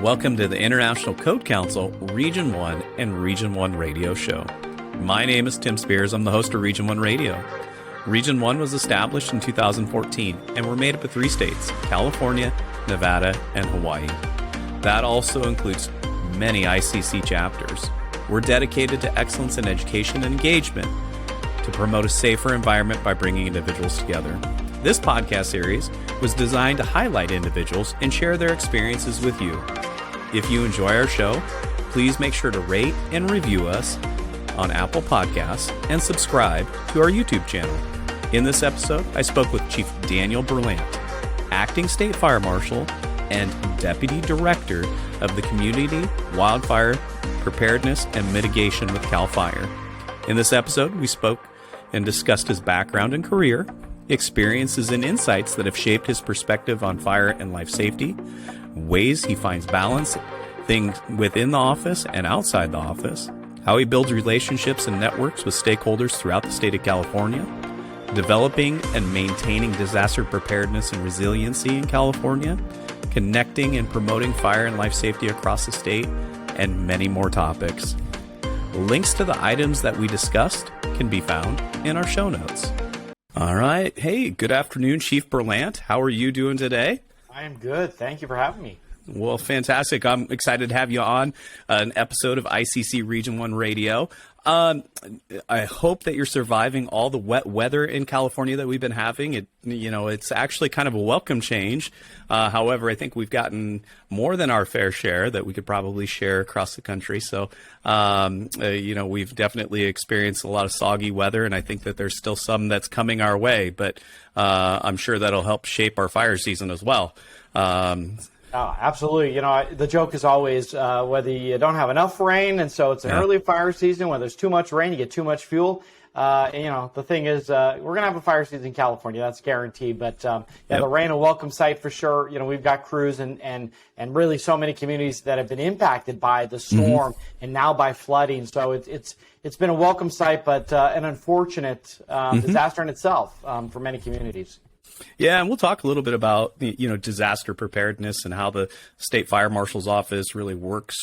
Welcome to the International Code Council Region 1 and Region 1 radio show. My name is Tim Spears. I'm the host of Region 1 Radio. Region 1 was established in 2014, and we're made up of 3 states, California, Nevada, and Hawaii. That also includes many ICC chapters. We're dedicated to excellence in education and engagement to promote a safer environment by bringing individuals together. This podcast series was designed to highlight individuals and share their experiences with you. If you enjoy our show, please make sure to rate and review us on Apple Podcasts and subscribe to our YouTube channel. In this episode, I spoke with Chief Daniel Berlant, Acting State Fire Marshal and Deputy Director of the Community Wildfire Preparedness and Mitigation with CAL FIRE. In this episode, we spoke and discussed his background and career, experiences and insights that have shaped his perspective on fire and life safety, ways he finds balance, things within the office and outside the office, how he builds relationships and networks with stakeholders throughout the state of California, developing and maintaining disaster preparedness and resiliency in California, connecting and promoting fire and life safety across the state, and many more topics. Links to the items that we discussed can be found in our show notes. All right. Hey, good afternoon, Chief Berlant. How are you doing today? I am good. Thank you for having me. Well, fantastic. I'm excited to have you on an episode of ICC Region 1 Radio. I hope that you're surviving all the wet weather in California that we've been having. It's actually kind of a welcome change. However, I think we've gotten more than our fair share that we could probably share across the country. So, we've definitely experienced a lot of soggy weather, and I think that there's still some that's coming our way, but I'm sure that'll help shape our fire season as well. Oh, absolutely. The joke is always whether you don't have enough rain, and so it's an early fire season. When there's too much rain, you get too much fuel. The thing is, we're going to have a fire season in California. That's guaranteed. But, the rain, a welcome sight for sure. We've got crews and really so many communities that have been impacted by the storm and now by flooding. So it's been a welcome sight, but an unfortunate disaster in itself for many communities. Yeah, and we'll talk a little bit about, disaster preparedness and how the State Fire Marshal's Office really works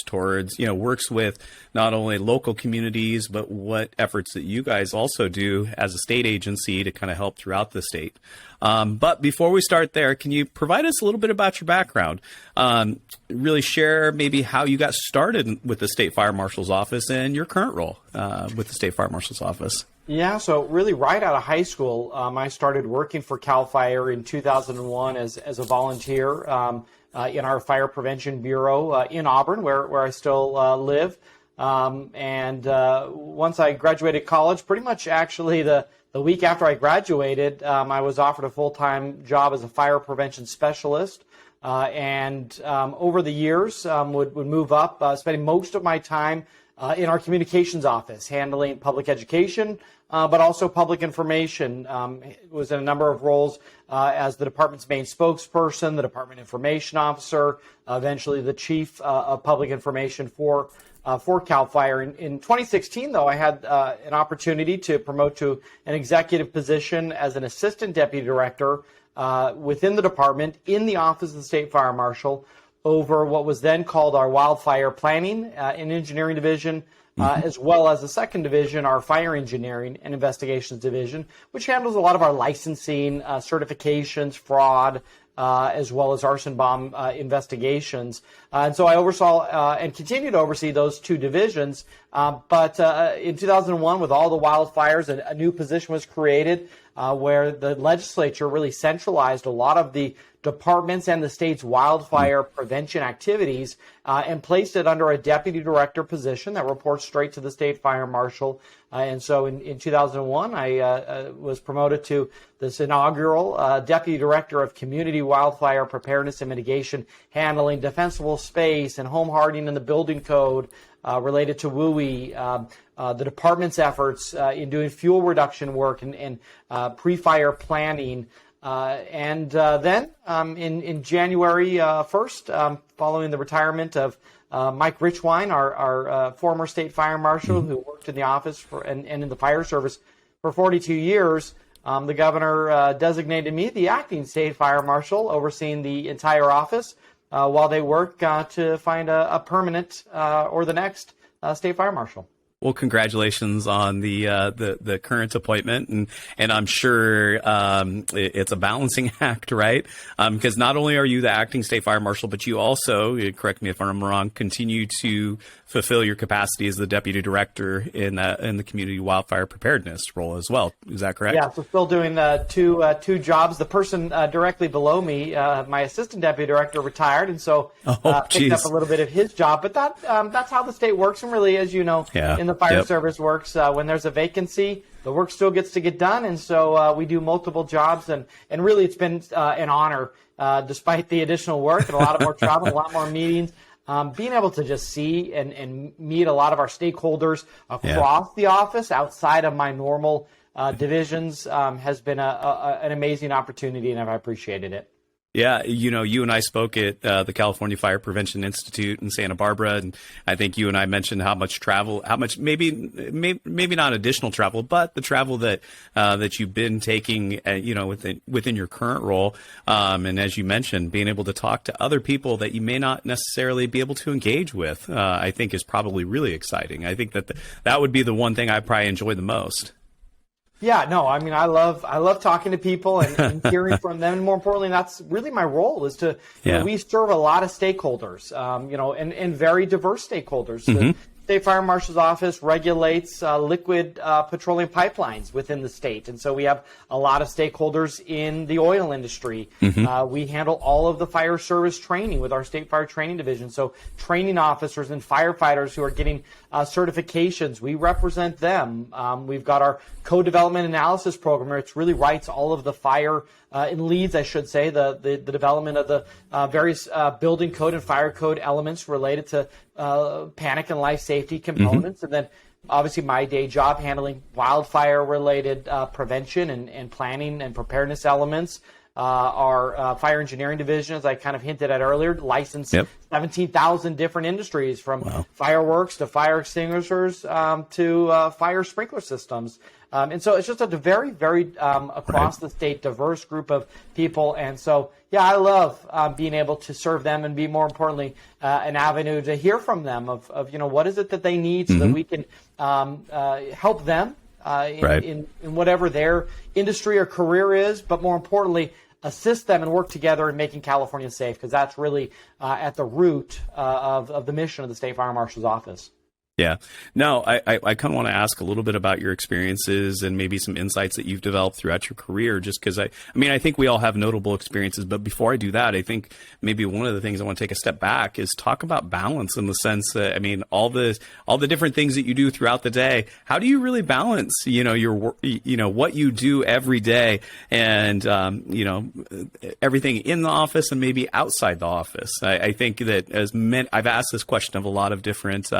with not only local communities, but what efforts that you guys also do as a state agency to kind of help throughout the state. But before we start there, can you provide us a little bit about your background? Really share maybe how you got started with the State Fire Marshal's Office and your current role with the State Fire Marshal's Office. Yeah, so really right out of high school, I started working for CAL FIRE in 2001 as a volunteer in our Fire Prevention Bureau in Auburn, where I still live. And once I graduated college, pretty much actually the week after I graduated, I was offered a full-time job as a fire prevention specialist. And over the years, would move up, spending most of my time in our communications office, handling public education, but also public information. Was in a number of roles as the department's main spokesperson, the department information officer, eventually the chief of public information for CAL FIRE. In 2016, though, I had an opportunity to promote to an executive position as an assistant deputy director within the department in the office of the State Fire Marshal, over what was then called our Wildfire Planning and Engineering Division, as well as the second division, our Fire Engineering and Investigations Division, which handles a lot of our licensing, certifications, fraud, as well as arson bomb investigations. And so I oversaw and continue to oversee those 2 divisions. But in 2001, with all the wildfires, a new position was created where the legislature really centralized a lot of the departments and the state's wildfire prevention activities and placed it under a deputy director position that reports straight to the State Fire Marshal. And so in 2001, I was promoted to this inaugural deputy director of Community Wildfire Preparedness and Mitigation, handling defensible space and home hardening in the building code related to WUI, the department's efforts in doing fuel reduction work and pre-fire planning. And then in January 1st, following the retirement of Mike Richwine, our former state fire marshal, who worked in the office and in the fire service for 42 years, the governor designated me the acting state fire marshal, overseeing the entire office. while they work to find a permanent or the next state fire marshal. Well, congratulations on the current appointment, and I'm sure it's a balancing act, right? Because not only are you the acting state fire marshal, but you also, correct me if I'm wrong, continue to fulfill your capacity as the deputy director in the community wildfire preparedness role as well. Is that correct? Yeah, so still doing two jobs. The person directly below me, my assistant deputy director, retired, and so picked up a little bit of his job. But that's how the state works, and really, as you know, in the fire service works. When there's a vacancy, the work still gets to get done, and so we do multiple jobs, and really it's been an honor, despite the additional work and a lot of more travel, a lot more meetings, being able to just see and meet a lot of our stakeholders across the office outside of my normal divisions has been an amazing opportunity, and I've appreciated it. Yeah, you and I spoke at the California Fire Prevention Institute in Santa Barbara, and I think you and I mentioned how much maybe not additional travel, but the travel that you've been taking, within your current role, and as you mentioned, being able to talk to other people that you may not necessarily be able to engage with, I think is probably really exciting. I think that would be the one thing I probably enjoy the most. Yeah, no, I mean, I love talking to people and hearing from them. And more importantly, that's really my role is to, we serve a lot of stakeholders, and very diverse stakeholders. The State Fire Marshal's Office regulates liquid petroleum pipelines within the state. And so we have a lot of stakeholders in the oil industry. We handle all of the fire service training with our State Fire Training Division. So training officers and firefighters who are getting certifications, we represent them. We've got our code development analysis program, which really writes all of the fire and leads, I should say, the development of the various building code and fire code elements related to panic and life safety components. And then obviously my day job handling wildfire related prevention and planning and preparedness elements. Our fire engineering division, as I kind of hinted at earlier, licensed 17,000 different industries, from fireworks to fire extinguishers to fire sprinkler systems. And so it's just a very, very across the state diverse group of people. And so, I love being able to serve them and be, more importantly, an avenue to hear from them of what is it that they need so that we can help them in whatever their industry or career is, but more importantly, assist them and work together in making California safe, because that's really at the root of the mission of the State Fire Marshal's Office. Yeah. No, I kind of want to ask a little bit about your experiences and maybe some insights that you've developed throughout your career, just because I think we all have notable experiences. But before I do that, I think maybe one of the things I want to take a step back is talk about balance, in the sense that, all the different things that you do throughout the day. How do you really balance, your what you do every day and, everything in the office and maybe outside the office? I think that I've asked this question of a lot of different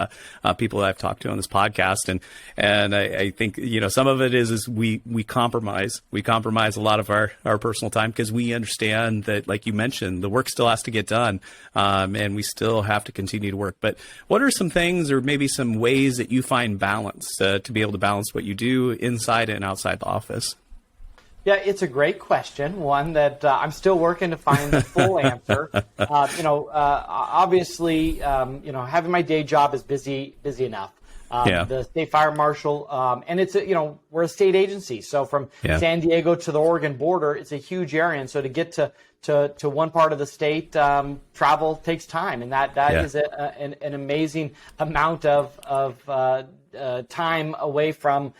people that I've talked to on this podcast, and I think some of it is we compromise a lot of our personal time, because we understand that, like you mentioned, the work still has to get done, and we still have to continue to work. But what are some things, or maybe some ways that you find balance to be able to balance what you do inside and outside the office? Yeah, it's a great question, one that I'm still working to find the full answer. Obviously, having my day job is busy enough. The State Fire Marshal, and it's we're a state agency, so from San Diego to the Oregon border, it's a huge area, and so to get to one part of the state, travel takes time, and that is an amazing amount of time away from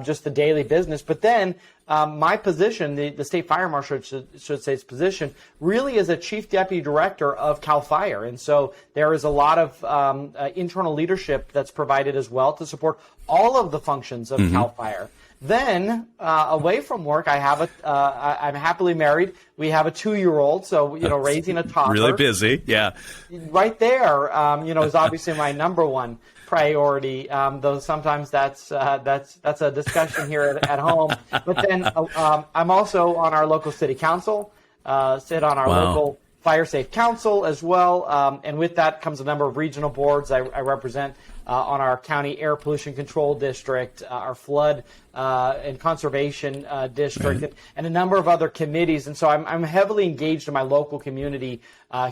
just the daily business. But then my position, the State Fire Marshal should say, its position really is a Chief Deputy Director of CAL FIRE. And so there is a lot of internal leadership that's provided as well to support all of the functions of CAL FIRE. Then away from work, I'm happily married. We have a 2-year-old, so raising a toddler. Really busy, yeah. Right there, is obviously my number one priority. Though sometimes that's a discussion here at home. But then I'm also on our local city council, sit on our local Fire Safe Council as well, and with that comes a number of regional boards. I represent on our county air pollution control district, our flood and conservation district, and a number of other committees. And so I'm heavily engaged in my local community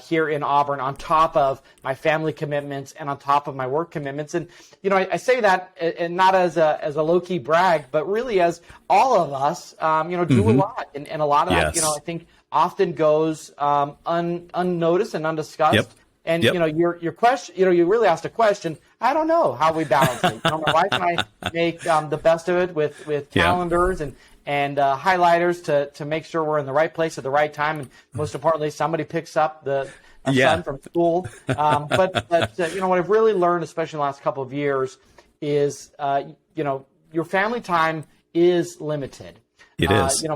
here in Auburn, on top of my family commitments and on top of my work commitments. And I say that and not as a low-key brag, but really as all of us do a lot, and a lot of that I think often goes unnoticed and undiscussed. Yep. And your question, you really asked a question. I don't know how we balance it. My wife and I make the best of it with calendars and highlighters to make sure we're in the right place at the right time, and most importantly, somebody picks up the son from school. But what I've really learned, especially in the last couple of years, is your family time is limited. It is.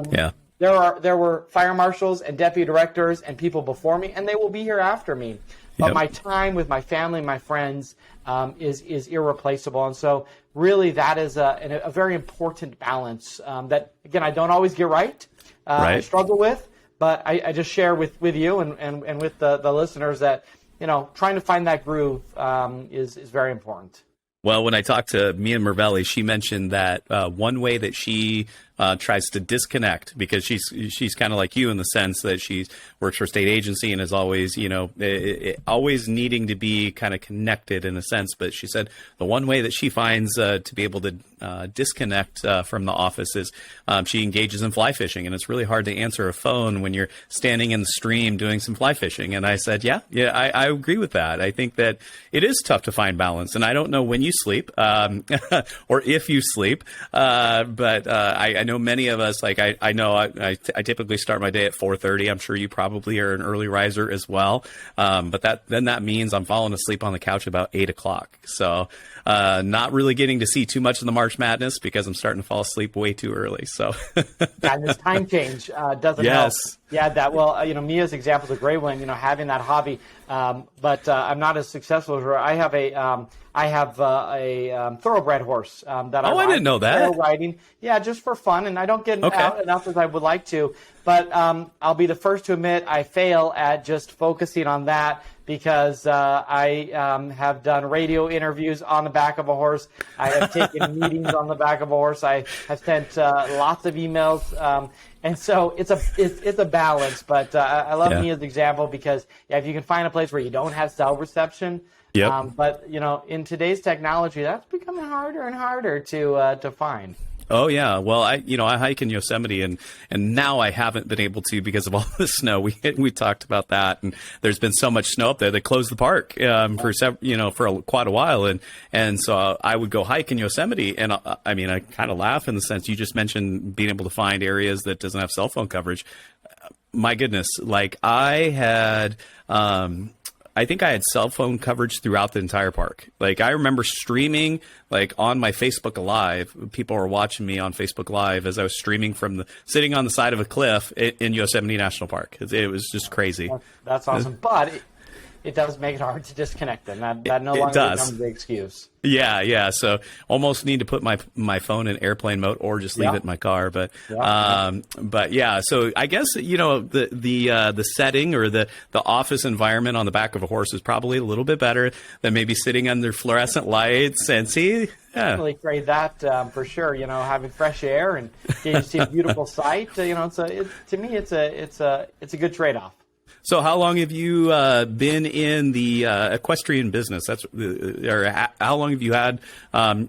There were fire marshals and deputy directors and people before me, and they will be here after me. But my time with my family and my friends is irreplaceable. And so really that is a very important balance that, again, I don't always get right. I struggle with, but I just share with you and with the listeners that, trying to find that groove is very important. Well, when I talked to Mia Mervelli, she mentioned that one way that she tries to disconnect, because she's kind of like you in the sense that she works for a state agency and is always, always needing to be kind of connected in a sense. But she said the one way that she finds to be able to disconnect from the office is she engages in fly fishing. And it's really hard to answer a phone when you're standing in the stream doing some fly fishing. And I said, I agree with that. I think that it is tough to find balance. And I don't know when you sleep or if you sleep, but I know many of us, like I know I typically start my day at 4:30. I'm sure you probably are an early riser as well. But that means I'm falling asleep on the couch about 8 o'clock. So not really getting to see too much of the March Madness because I'm starting to fall asleep way too early. So and this time change doesn't help. Yeah, Mia's example is a great one, having that hobby. But I'm not as successful as her. I have a thoroughbred horse that I didn't know that. Riding, just for fun, and I don't get out enough as I would like to. But I'll be the first to admit I fail at just focusing on that, because I have done radio interviews on the back of a horse. I have taken meetings on the back of a horse. I have sent lots of emails. And so it's a balance, but I love Mia's example, because if you can find a place where you don't have cell reception, but in today's technology, that's becoming harder and harder to find. Oh yeah, well I hike in Yosemite, and now I haven't been able to because of all the snow. We talked about that, and there's been so much snow up there. They closed the park for quite a while, and so I would go hike in Yosemite, and I kind of laugh in the sense you just mentioned being able to find areas that doesn't have cell phone coverage. My goodness, like I think I had cell phone coverage throughout the entire park. Like I remember streaming like on my Facebook Live. People were watching me on Facebook Live as I was streaming from sitting on the side of a cliff in Yosemite National Park. It was just crazy. That's awesome. But it does make it hard to disconnect them. That no longer becomes the excuse. Yeah. So almost need to put my phone in airplane mode or just leave it in my car. But so I guess the setting or the office environment on the back of a horse is probably a little bit better than maybe sitting under fluorescent lights and Definitely crave that for sure. Having fresh air and getting to see a beautiful sight. To me it's a good trade-off. So how long have you been in the equestrian business? How long have you had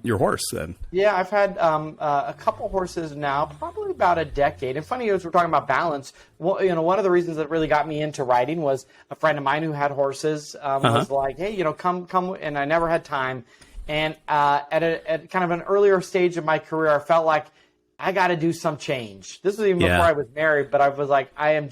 your horse then? Yeah, I've had a couple horses now, probably about a decade. And funny, as we're talking about balance, one of the reasons that really got me into riding was a friend of mine who had horses was like, hey, come, and I never had time. And at kind of an earlier stage of my career, I felt like I got to do some change. This was even before I was married, but I was like, I'm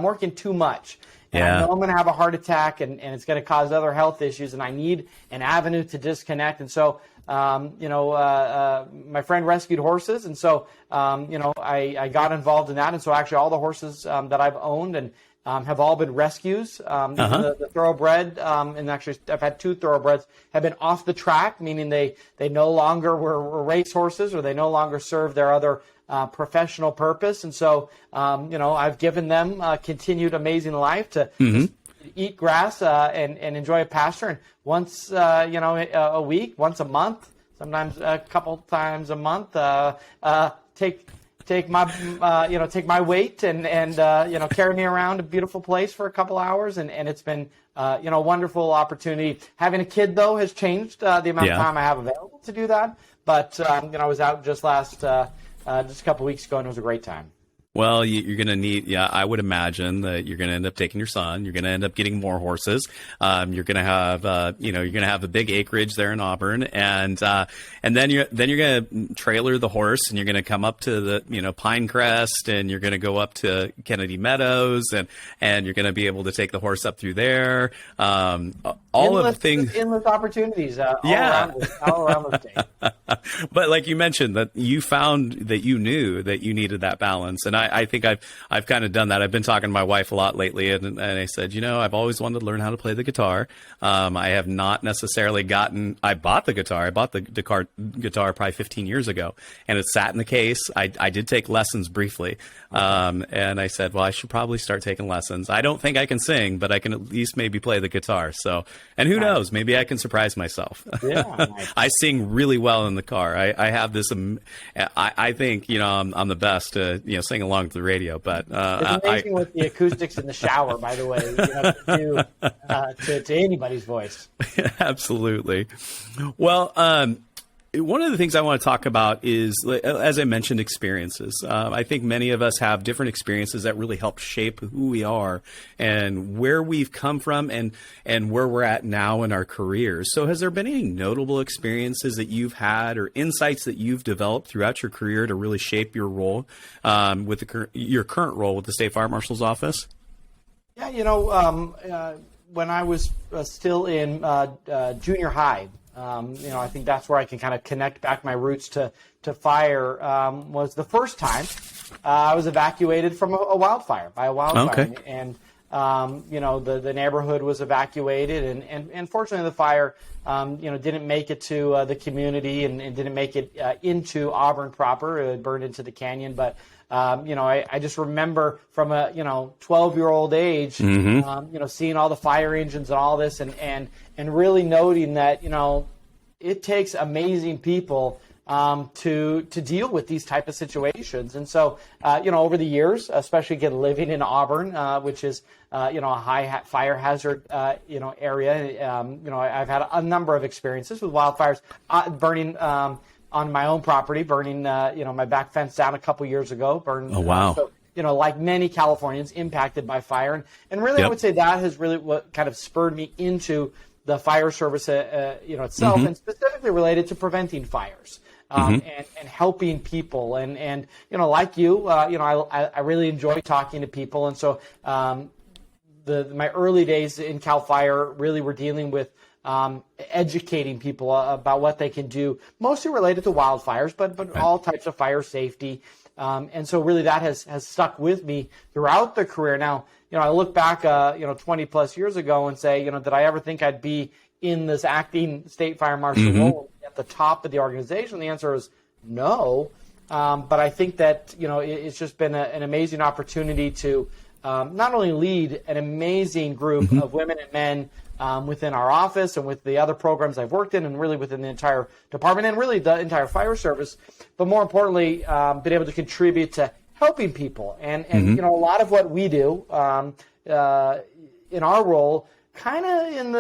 working too much. And I know I'm going to have a heart attack and it's going to cause other health issues, and I need an avenue to disconnect. And so, my friend rescued horses. And so, I got involved in that. And so actually all the horses that I've owned and have all been rescues. The thoroughbred, and actually I've had 2 thoroughbreds, have been off the track, meaning they no longer were race horses, or they no longer serve their other professional purpose. And so, I've given them continued amazing life to eat grass and enjoy a pasture. And once a week, once a month, sometimes a couple times a month, take my weight and carry me around a beautiful place for a couple hours, and it's been a wonderful opportunity. Having a kid though has changed the amount of time I have available to do that. But I was out just a couple weeks ago, and it was a great time. Well, you're going to need, I would imagine that you're going to end up taking your son. You're going to end up getting more horses. You're going to have, you're going to have a big acreage there in Auburn, and then you're going to trailer the horse, and you're going to come up to the, Pinecrest, and you're going to go up to Kennedy Meadows, and you're going to be able to take the horse up through there. All of the things, endless opportunities, all around the state. But like you mentioned, that you found that you knew that you needed that balance, and I think I've kind of done that. I've been talking to my wife a lot lately, and I said, I've always wanted to learn how to play the guitar. I have not necessarily I bought the guitar. I bought the guitar probably 15 years ago, and it sat in the case. I did take lessons briefly, and I said, well, I should probably start taking lessons. I don't think I can sing, but I can at least maybe play the guitar. So, and who knows, maybe I can surprise myself. Yeah, nice. I sing really well in the car. I have this. I think I'm the best to sing along to the radio. But it's amazing with the acoustics in the shower. By the way, to anybody's voice. Absolutely. Well, one of the things I want to talk about is, as I mentioned, experiences. I think many of us have different experiences that really help shape who we are and where we've come from and where we're at now in our careers. So has there been any notable experiences that you've had or insights that you've developed throughout your career to really shape your role with your current role with the State Fire Marshal's Office? Yeah, when I was still in junior high, I think that's where I can kind of connect back my roots to fire. Was the first time I was evacuated from a wildfire. Okay. And the neighborhood was evacuated, and fortunately the fire didn't make it to the community and didn't make it into Auburn proper. It burned into the canyon, but I just remember from a 12-year-old age, seeing all the fire engines and all this, and really noting that it takes amazing people to deal with these type of situations. And so over the years, especially again living in Auburn, which is a high fire hazard area, I've had a number of experiences with wildfires, burning. On my own property, burning, my back fence down a couple years ago. Burned. Oh, wow. So, like many Californians, impacted by fire. And really, I would say that has really what kind of spurred me into the fire service, itself, and specifically related to preventing fires and helping people. And like you, I really enjoy talking to people. And so my early days in Cal Fire really were dealing with educating people about what they can do, mostly related to wildfires, but all types of fire safety. And so really that has stuck with me throughout the career. Now, I look back, 20 plus years ago and say, did I ever think I'd be in this acting State Fire Marshal role at the top of the organization? The answer is no. But I think that, it's just been an amazing opportunity to not only lead an amazing group of women and men within our office and with the other programs I've worked in, and really within the entire department and really the entire fire service, but more importantly, been able to contribute to helping people. And a lot of what we do in our role, kind of in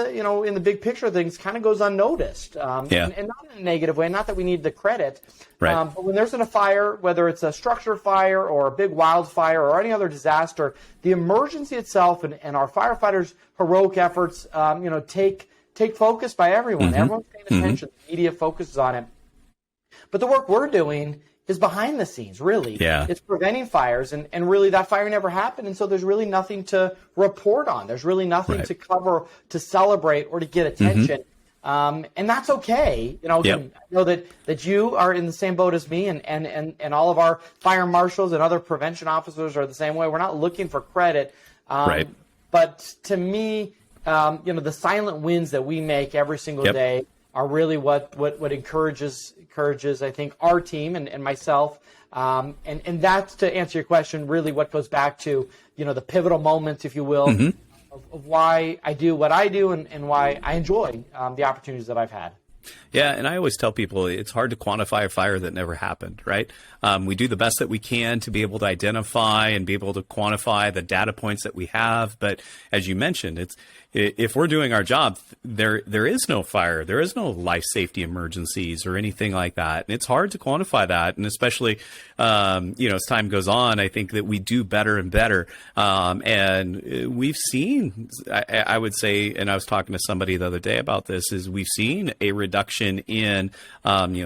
the big picture of things, kind of goes unnoticed, and not in a negative way. Not that we need the credit, but when there's a fire, whether it's a structure fire or a big wildfire or any other disaster, the emergency itself and our firefighters' heroic efforts, take focus by everyone. Everyone's paying attention. The media focuses on it, but the work we're doing is behind the scenes, really. Yeah. It's preventing fires, and really that fire never happened, and so there's really nothing to report on. There's really nothing to cover, to celebrate, or to get attention. And that's okay. I know that you are in the same boat as me, and all of our fire marshals and other prevention officers are the same way. We're not looking for credit. But to me, the silent wins that we make every single day are really what encourages, I think, our team and myself. And that's, to answer your question, really what goes back to, the pivotal moments, if you will, of why I do what I do and why I enjoy the opportunities that I've had. Yeah, and I always tell people it's hard to quantify a fire that never happened, right? We do the best that we can to be able to identify and be able to quantify the data points that we have. But as you mentioned, if we're doing our job, there is no fire, there is no life safety emergencies or anything like that. And it's hard to quantify that. And especially, as time goes on, I think that we do better and better. And we've seen, I would say, and I was talking to somebody the other day about this, is we've seen a reduction in,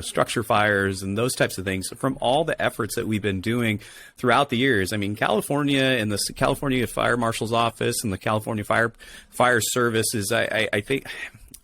structure fires and those types of things from all the efforts that we've been doing throughout the years. I mean, California and the California Fire Marshal's Office and the California Fire Service is, I think,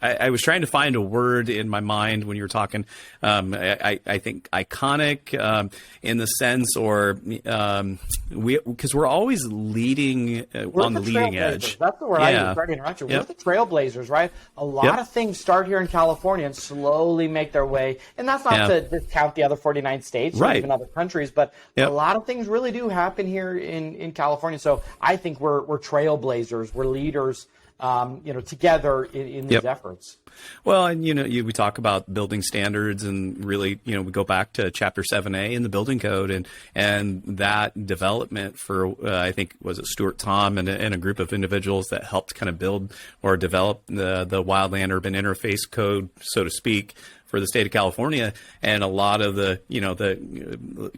I was trying to find a word in my mind when you were talking. I think iconic in the sense, or because we're always leading on the leading edge. That's the word I was trying to interrupt you. We're the trailblazers, right? A lot of things start here in California and slowly make their way. And that's not to discount the other 49 states or even other countries, but a lot of things really do happen here in California. So I think we're trailblazers. We're leaders. Together in these efforts. Well, and we talk about building standards, and really, we go back to Chapter 7A in the building code, and that development for I think was it Stuart Tom and a group of individuals that helped kind of build or develop the wildland urban interface code, so to speak, for the state of California. And a lot of the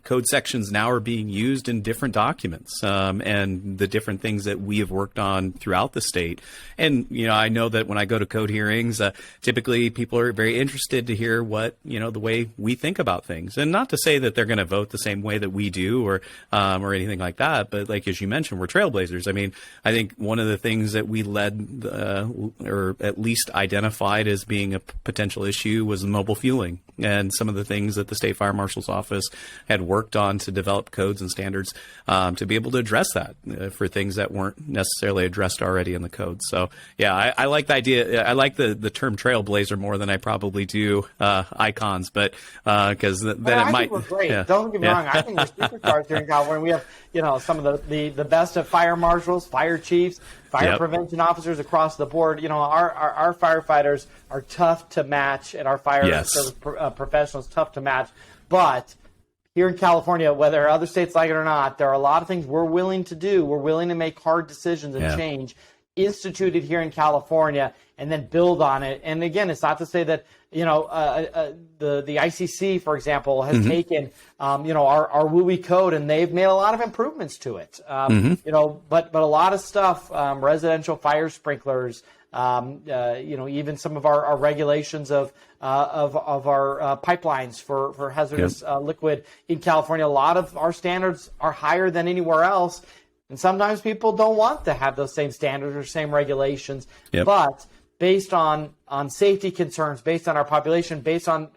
code sections now are being used in different documents, and the different things that we have worked on throughout the state. And I know that when I go to code hearings, typically people are very interested to hear what the way we think about things, and not to say that they're going to vote the same way that we do or anything like that, but like as you mentioned, we're trailblazers. I mean, I think one of the things that we led or at least identified as being a potential issue was mobile fueling, and some of the things that the State Fire Marshal's Office had worked on to develop codes and standards to be able to address that for things that weren't necessarily addressed already in the code. So yeah, I like the idea. I like the term trailblazer more than I probably do icons, but because then it might. We're great. Yeah. Don't get me wrong. I think we're superstars here in California. We have some of the best of fire marshals, fire chiefs, fire prevention officers across the board. Our firefighters are tough to match, and our fire service professionals tough to match. But here in California, whether other states like it or not, there are a lot of things we're willing to do. We're willing to make hard decisions and change, instituted here in California, and then build on it. And again, it's not to say that the ICC, for example, has taken our WUI code, and they've made a lot of improvements to it. But a lot of stuff, residential fire sprinklers, even some of our regulations of our pipelines for hazardous liquid in California. A lot of our standards are higher than anywhere else. And sometimes people don't want to have those same standards or same regulations, but based on safety concerns, based on our population, based on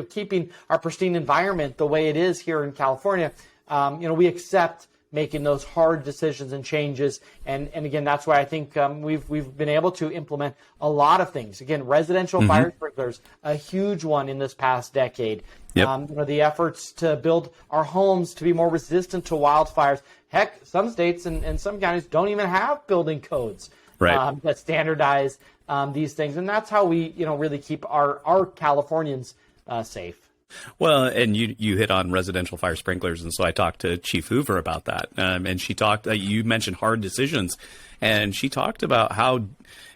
keeping our pristine environment the way it is here in California, we accept making those hard decisions and changes. And again, that's why I think we've been able to implement a lot of things. Again, residential fire sprinklers, a huge one in this past decade. The efforts to build our homes to be more resistant to wildfires. Heck, some states and some counties don't even have building codes that standardize these things. And that's how we really keep our Californians safe. Well, and you hit on residential fire sprinklers, and so I talked to Chief Hoover about that, and she talked. You mentioned hard decisions, and she talked about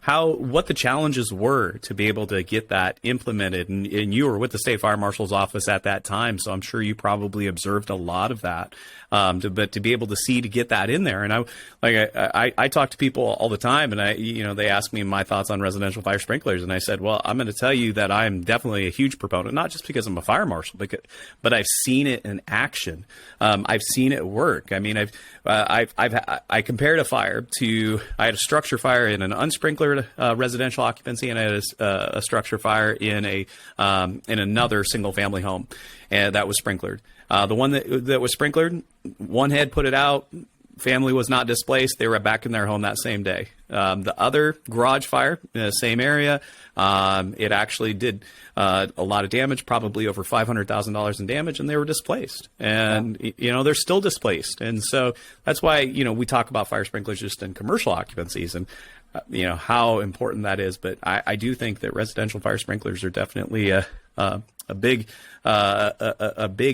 what the challenges were to be able to get that implemented. And you were with the State Fire Marshal's Office at that time, so I'm sure you probably observed a lot of that. But to be able to get that in there, and I talk to people all the time, and they ask me my thoughts on residential fire sprinklers, and I said, well, I'm going to tell you that I'm definitely a huge proponent, not just because I'm a fire marshal, but I've seen it in action. I've seen it work. I mean, I compared a fire to, I had a structure fire in an unsprinklered residential occupancy, and I had a structure fire in another single family home, and that was sprinklered. The one that was sprinklered, one head put it out, family was not displaced. They were back in their home that same day. The other garage fire in the same area, it actually did a lot of damage, probably over $500,000 in damage, and they were displaced. And, they're still displaced. And so that's why, we talk about fire sprinklers just in commercial occupancies and, how important that is. But I do think that residential fire sprinklers are definitely a big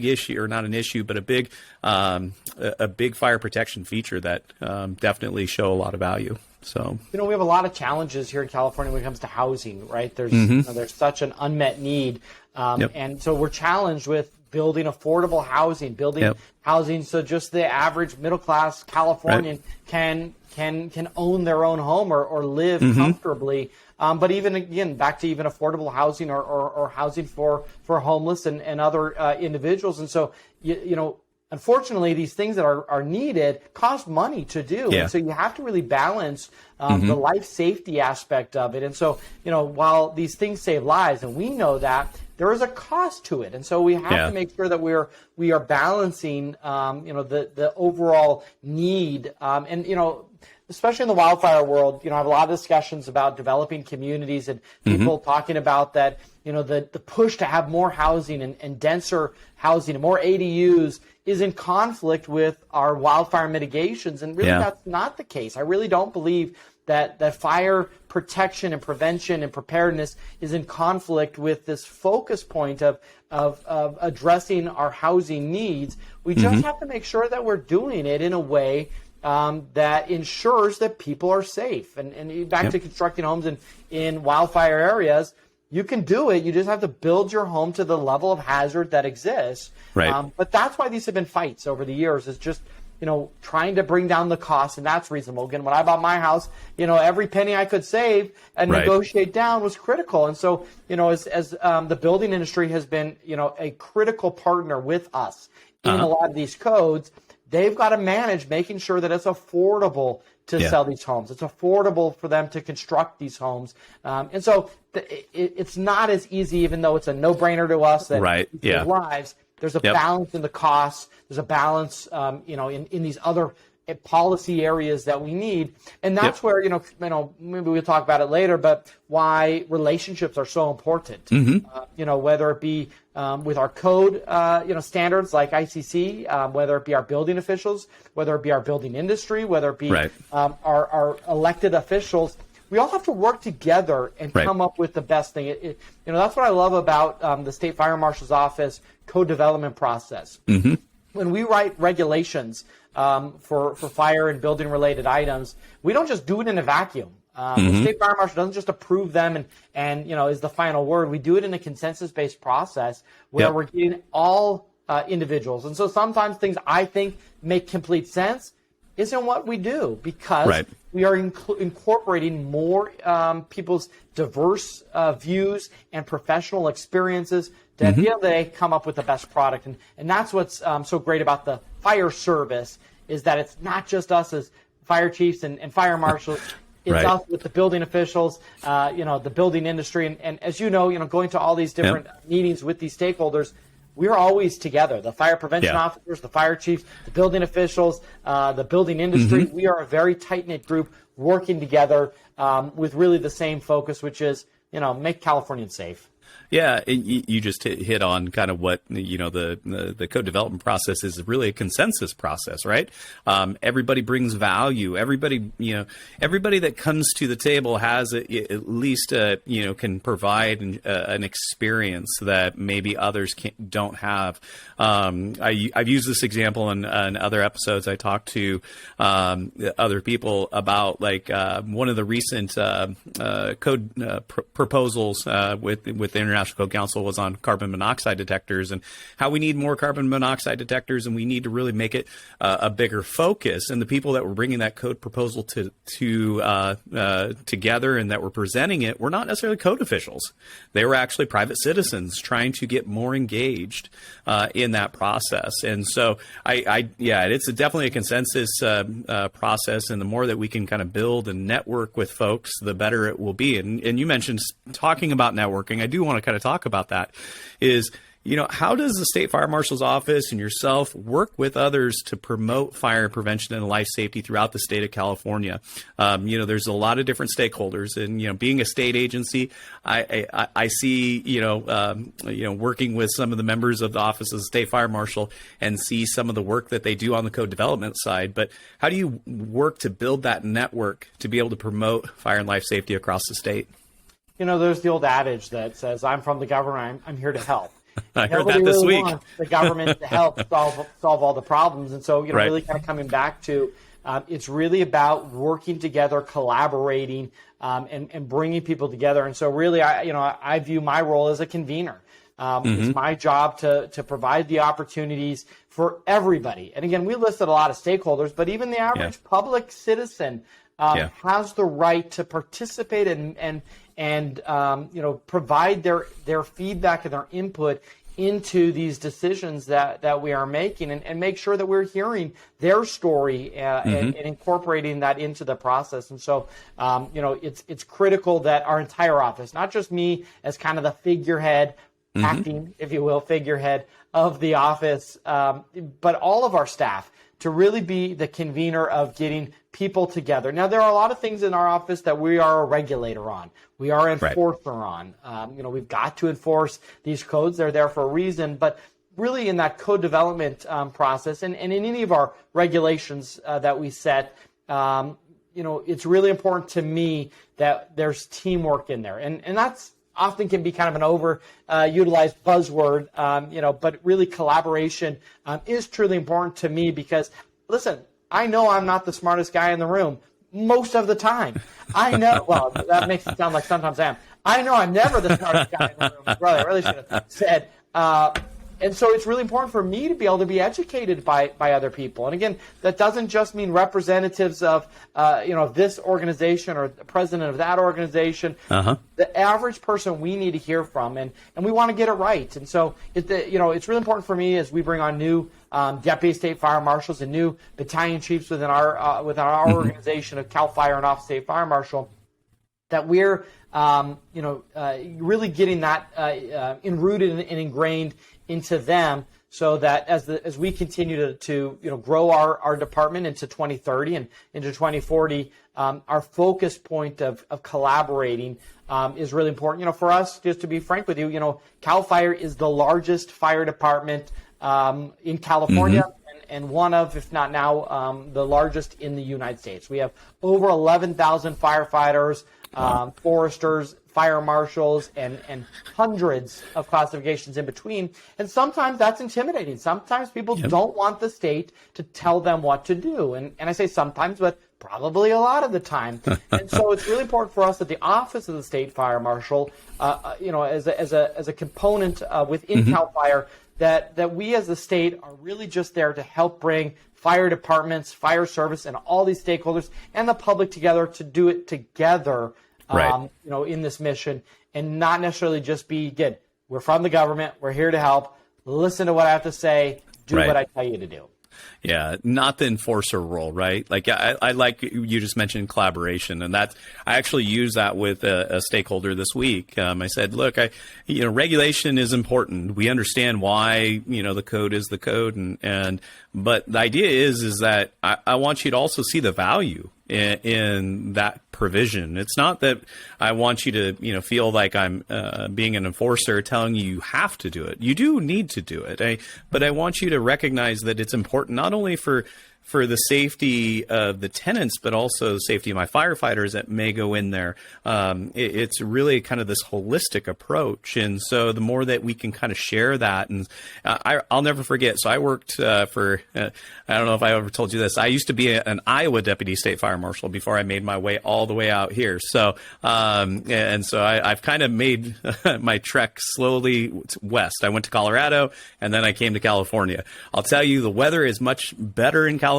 issue, or not an issue, but a big fire protection feature that definitely show a lot of value. So, we have a lot of challenges here in California when it comes to housing, right? There's there's such an unmet need, and so we're challenged with building affordable housing, building housing so just the average middle class Californian can own their own home or live comfortably. But even again, back to even affordable housing or housing for homeless and other individuals. And so, unfortunately, these things that are needed cost money to do. Yeah. And so you have to really balance the life safety aspect of it. And so, while these things save lives, and we know that, there is a cost to it. And so we have to make sure that we are balancing, the overall need. Especially in the wildfire world, I have a lot of discussions about developing communities and people talking about that, the push to have more housing and denser housing and more ADUs is in conflict with our wildfire mitigations. And really that's not the case. I really don't believe that fire protection and prevention and preparedness is in conflict with this focus point of addressing our housing needs. We just have to make sure that we're doing it in a way that ensures that people are safe. And back to constructing homes in wildfire areas, you can do it. You just have to build your home to the level of hazard that exists. Right. But that's why these have been fights over the years, is just, trying to bring down the cost, and that's reasonable. Again, when I bought my house, every penny I could save and negotiate down was critical. And so, as the building industry has been, a critical partner with us in a lot of these codes, they've got to manage making sure that it's affordable to sell these homes. It's affordable for them to construct these homes. And so it's not as easy, even though it's a no-brainer to us that lives. There's a balance in the costs. There's a balance, in these other policy areas that we need. And that's where, maybe we'll talk about it later, but why relationships are so important. Whether it be with our code, standards like ICC, whether it be our building officials, whether it be our building industry, whether it be our elected officials, we all have to work together and come up with the best thing. That's what I love about the State Fire Marshal's Office code development process. When we write regulations for fire and building related items, we don't just do it in a vacuum. The State Fire Marshal doesn't just approve them and is the final word. We do it in a consensus-based process where we're getting all individuals. And so sometimes things I think make complete sense isn't what we do, because we are incorporating more people's diverse views and professional experiences to at the end of the day come up with the best product. And that's what's so great about the fire service, is that it's not just us as fire chiefs and fire marshals. It's us with the building officials, the building industry. And as going to all these different meetings with these stakeholders, we're always together. The fire prevention officers, the fire chiefs, the building officials, the building industry. We are a very tight-knit group working together with really the same focus, which is, make Californians safe. Yeah, you just hit on kind of what, the code development process is really a consensus process, right? Everybody brings value. Everybody that comes to the table has at least, can provide an experience that maybe others don't have. I've used this example in other episodes. I talked to other people about one of the recent code proposals with the International Code Council was on carbon monoxide detectors, and how we need more carbon monoxide detectors, and we need to really make it a bigger focus. And the people that were bringing that code proposal together and that were presenting it were not necessarily code officials. They were actually private citizens trying to get more engaged in that process. And so it's definitely a consensus process, and the more that we can kind of build and network with folks, the better it will be. And you mentioned talking about networking. I do want to kind of talk about that. Is how does the State Fire Marshal's office and yourself work with others to promote fire prevention and life safety throughout the state of California? There's a lot of different stakeholders, and being a state agency, I see working with some of the members of the Office of the State Fire Marshal and see some of the work that they do on the code development side. But how do you work to build that network to be able to promote fire and life safety across the state? There's the old adage that says, "I'm from the government. I'm here to help." I heard that this week. Wants the government to help solve all the problems, and so Right. really kind of coming back to it's really about working together, collaborating, and bringing people together. And so really, I view my role as a convener. It's my job to provide the opportunities for everybody. And again, we listed a lot of stakeholders, but even the average public citizen has the right to participate and provide their feedback and their input into these decisions that we are making, and make sure that we're hearing their story and incorporating that into the process. And so, it's critical that our entire office, not just me as kind of the figurehead, acting, if you will, figurehead of the office, but all of our staff, to really be the convener of getting people together. Now, there are a lot of things in our office that we are a regulator on. We are an enforcer on. We've got to enforce these codes. They're there for a reason. But really in that code development process and in any of our regulations that we set, it's really important to me that there's teamwork in there. And that's often can be kind of an overutilized buzzword, but really collaboration is truly important to me because, listen, I know I'm not the smartest guy in the room most of the time. I know, well, that makes it sound like sometimes I am. I know I'm never the smartest guy in the room. Brother, I really should have said. And so it's really important for me to be able to be educated by other people. And again, that doesn't just mean representatives of, this organization or the president of that organization. The average person we need to hear from, and we want to get it right. And so, it's really important for me as we bring on new deputy state fire marshals and new battalion chiefs within our organization of CAL FIRE and Office State Fire Marshal, that we're really getting that enrooted and ingrained into them, so that as we continue to grow our department into 2030 and into 2040, our focus point of collaborating is really important. For us, just to be frank with you, CAL FIRE is the largest fire department in California. And one of, if not now, the largest in the United States. We have over 11,000 firefighters, foresters, fire marshals, and hundreds of classifications in between. And sometimes that's intimidating. Sometimes people don't want the state to tell them what to do. And I say sometimes, but probably a lot of the time. And so it's really important for us that the Office of the State Fire Marshal, as a component within CAL FIRE, that we as the state are really just there to help bring fire departments, fire service, and all these stakeholders and the public together to do it together, in this mission, and not necessarily just be, again, we're from the government, we're here to help, listen to what I have to say, do what I tell you to do. Yeah, not the enforcer role, right? Like I like you just mentioned collaboration, and I actually used that with a stakeholder this week. I said, look, regulation is important. We understand why the code is the code, but the idea is that I want you to also see the value in that provision. It's not that I want you to feel like I'm being an enforcer telling you have to do it. You do need to do it, but I want you to recognize that it's important not only for the safety of the tenants, but also the safety of my firefighters that may go in there. It's really kind of this holistic approach. And so the more that we can kind of share that, and I'll never forget. So I worked for, I don't know if I ever told you this, I used to be an Iowa deputy state fire marshal before I made my way all the way out here. So, and so I've kind of made my trek slowly west. I went to Colorado and then I came to California. I'll tell you, the weather is much better in California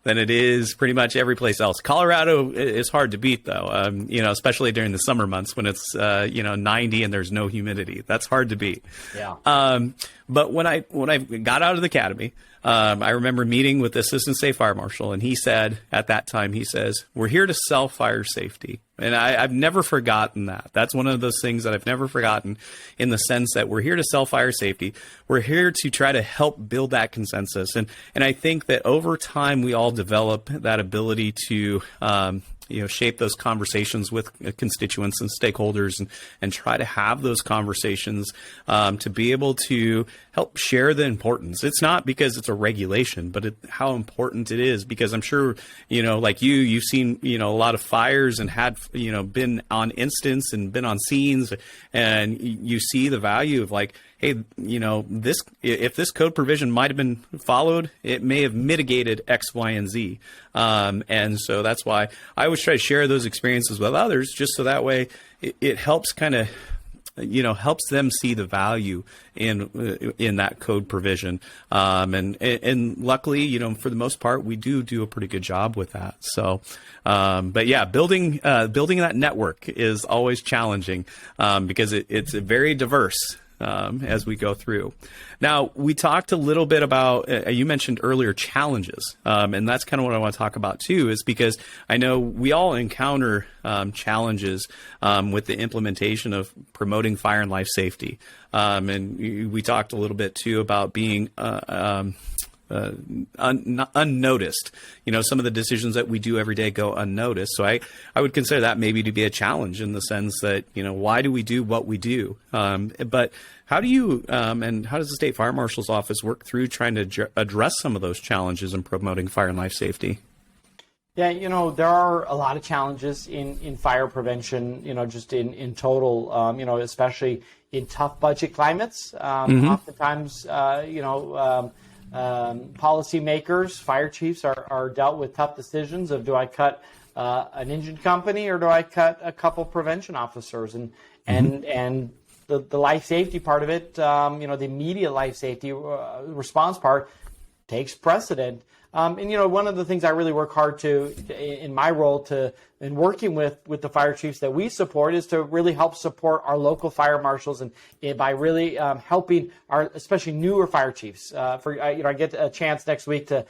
than it is pretty much every place else. Colorado is hard to beat, though, especially during the summer months when it's, 90 and there's no humidity. That's hard to beat. Yeah. But when I got out of the academy, I remember meeting with the assistant state fire marshal, and he said at that time, he says, "We're here to sell fire safety." And I've never forgotten that. That's one of those things that I've never forgotten, in the sense that we're here to sell fire safety. We're here to try to help build that consensus. And I think that over time, we all develop that ability to, shape those conversations with constituents and stakeholders, and try to have those conversations to be able to help share the importance. It's not because it's a regulation, but how important it is, because I'm sure, like you've seen, a lot of fires and had, been on instance and been on scenes, and you see the value of like, hey, if this code provision might have been followed, it may have mitigated X, Y, and Z. And so that's why I always try to share those experiences with others, just so that way it helps kind of, helps them see the value in that code provision. And luckily, for the most part, we do a pretty good job with that. So, but yeah, building that network is always challenging, because it's very diverse. As we go through. Now, we talked a little bit about, you mentioned earlier, challenges. And that's kind of what I want to talk about too, is because I know we all encounter challenges with the implementation of promoting fire and life safety. And we talked a little bit too about being unnoticed. Some of the decisions that we do every day go unnoticed. So I would consider that maybe to be a challenge, in the sense that, why do we do what we do? But how do you, and how does the State Fire Marshal's Office work through trying to address some of those challenges in promoting fire and life safety? Yeah, there are a lot of challenges in fire prevention, just in total, especially in tough budget climates. Oftentimes, policymakers, fire chiefs are dealt with tough decisions of, do I cut an engine company, or do I cut a couple prevention officers? And the life safety part of it, the immediate life safety response part takes precedent. And one of the things I really work hard to, in my role, in working with the fire chiefs that we support, is to really help support our local fire marshals, and by really helping our, especially newer fire chiefs. I get a chance next week to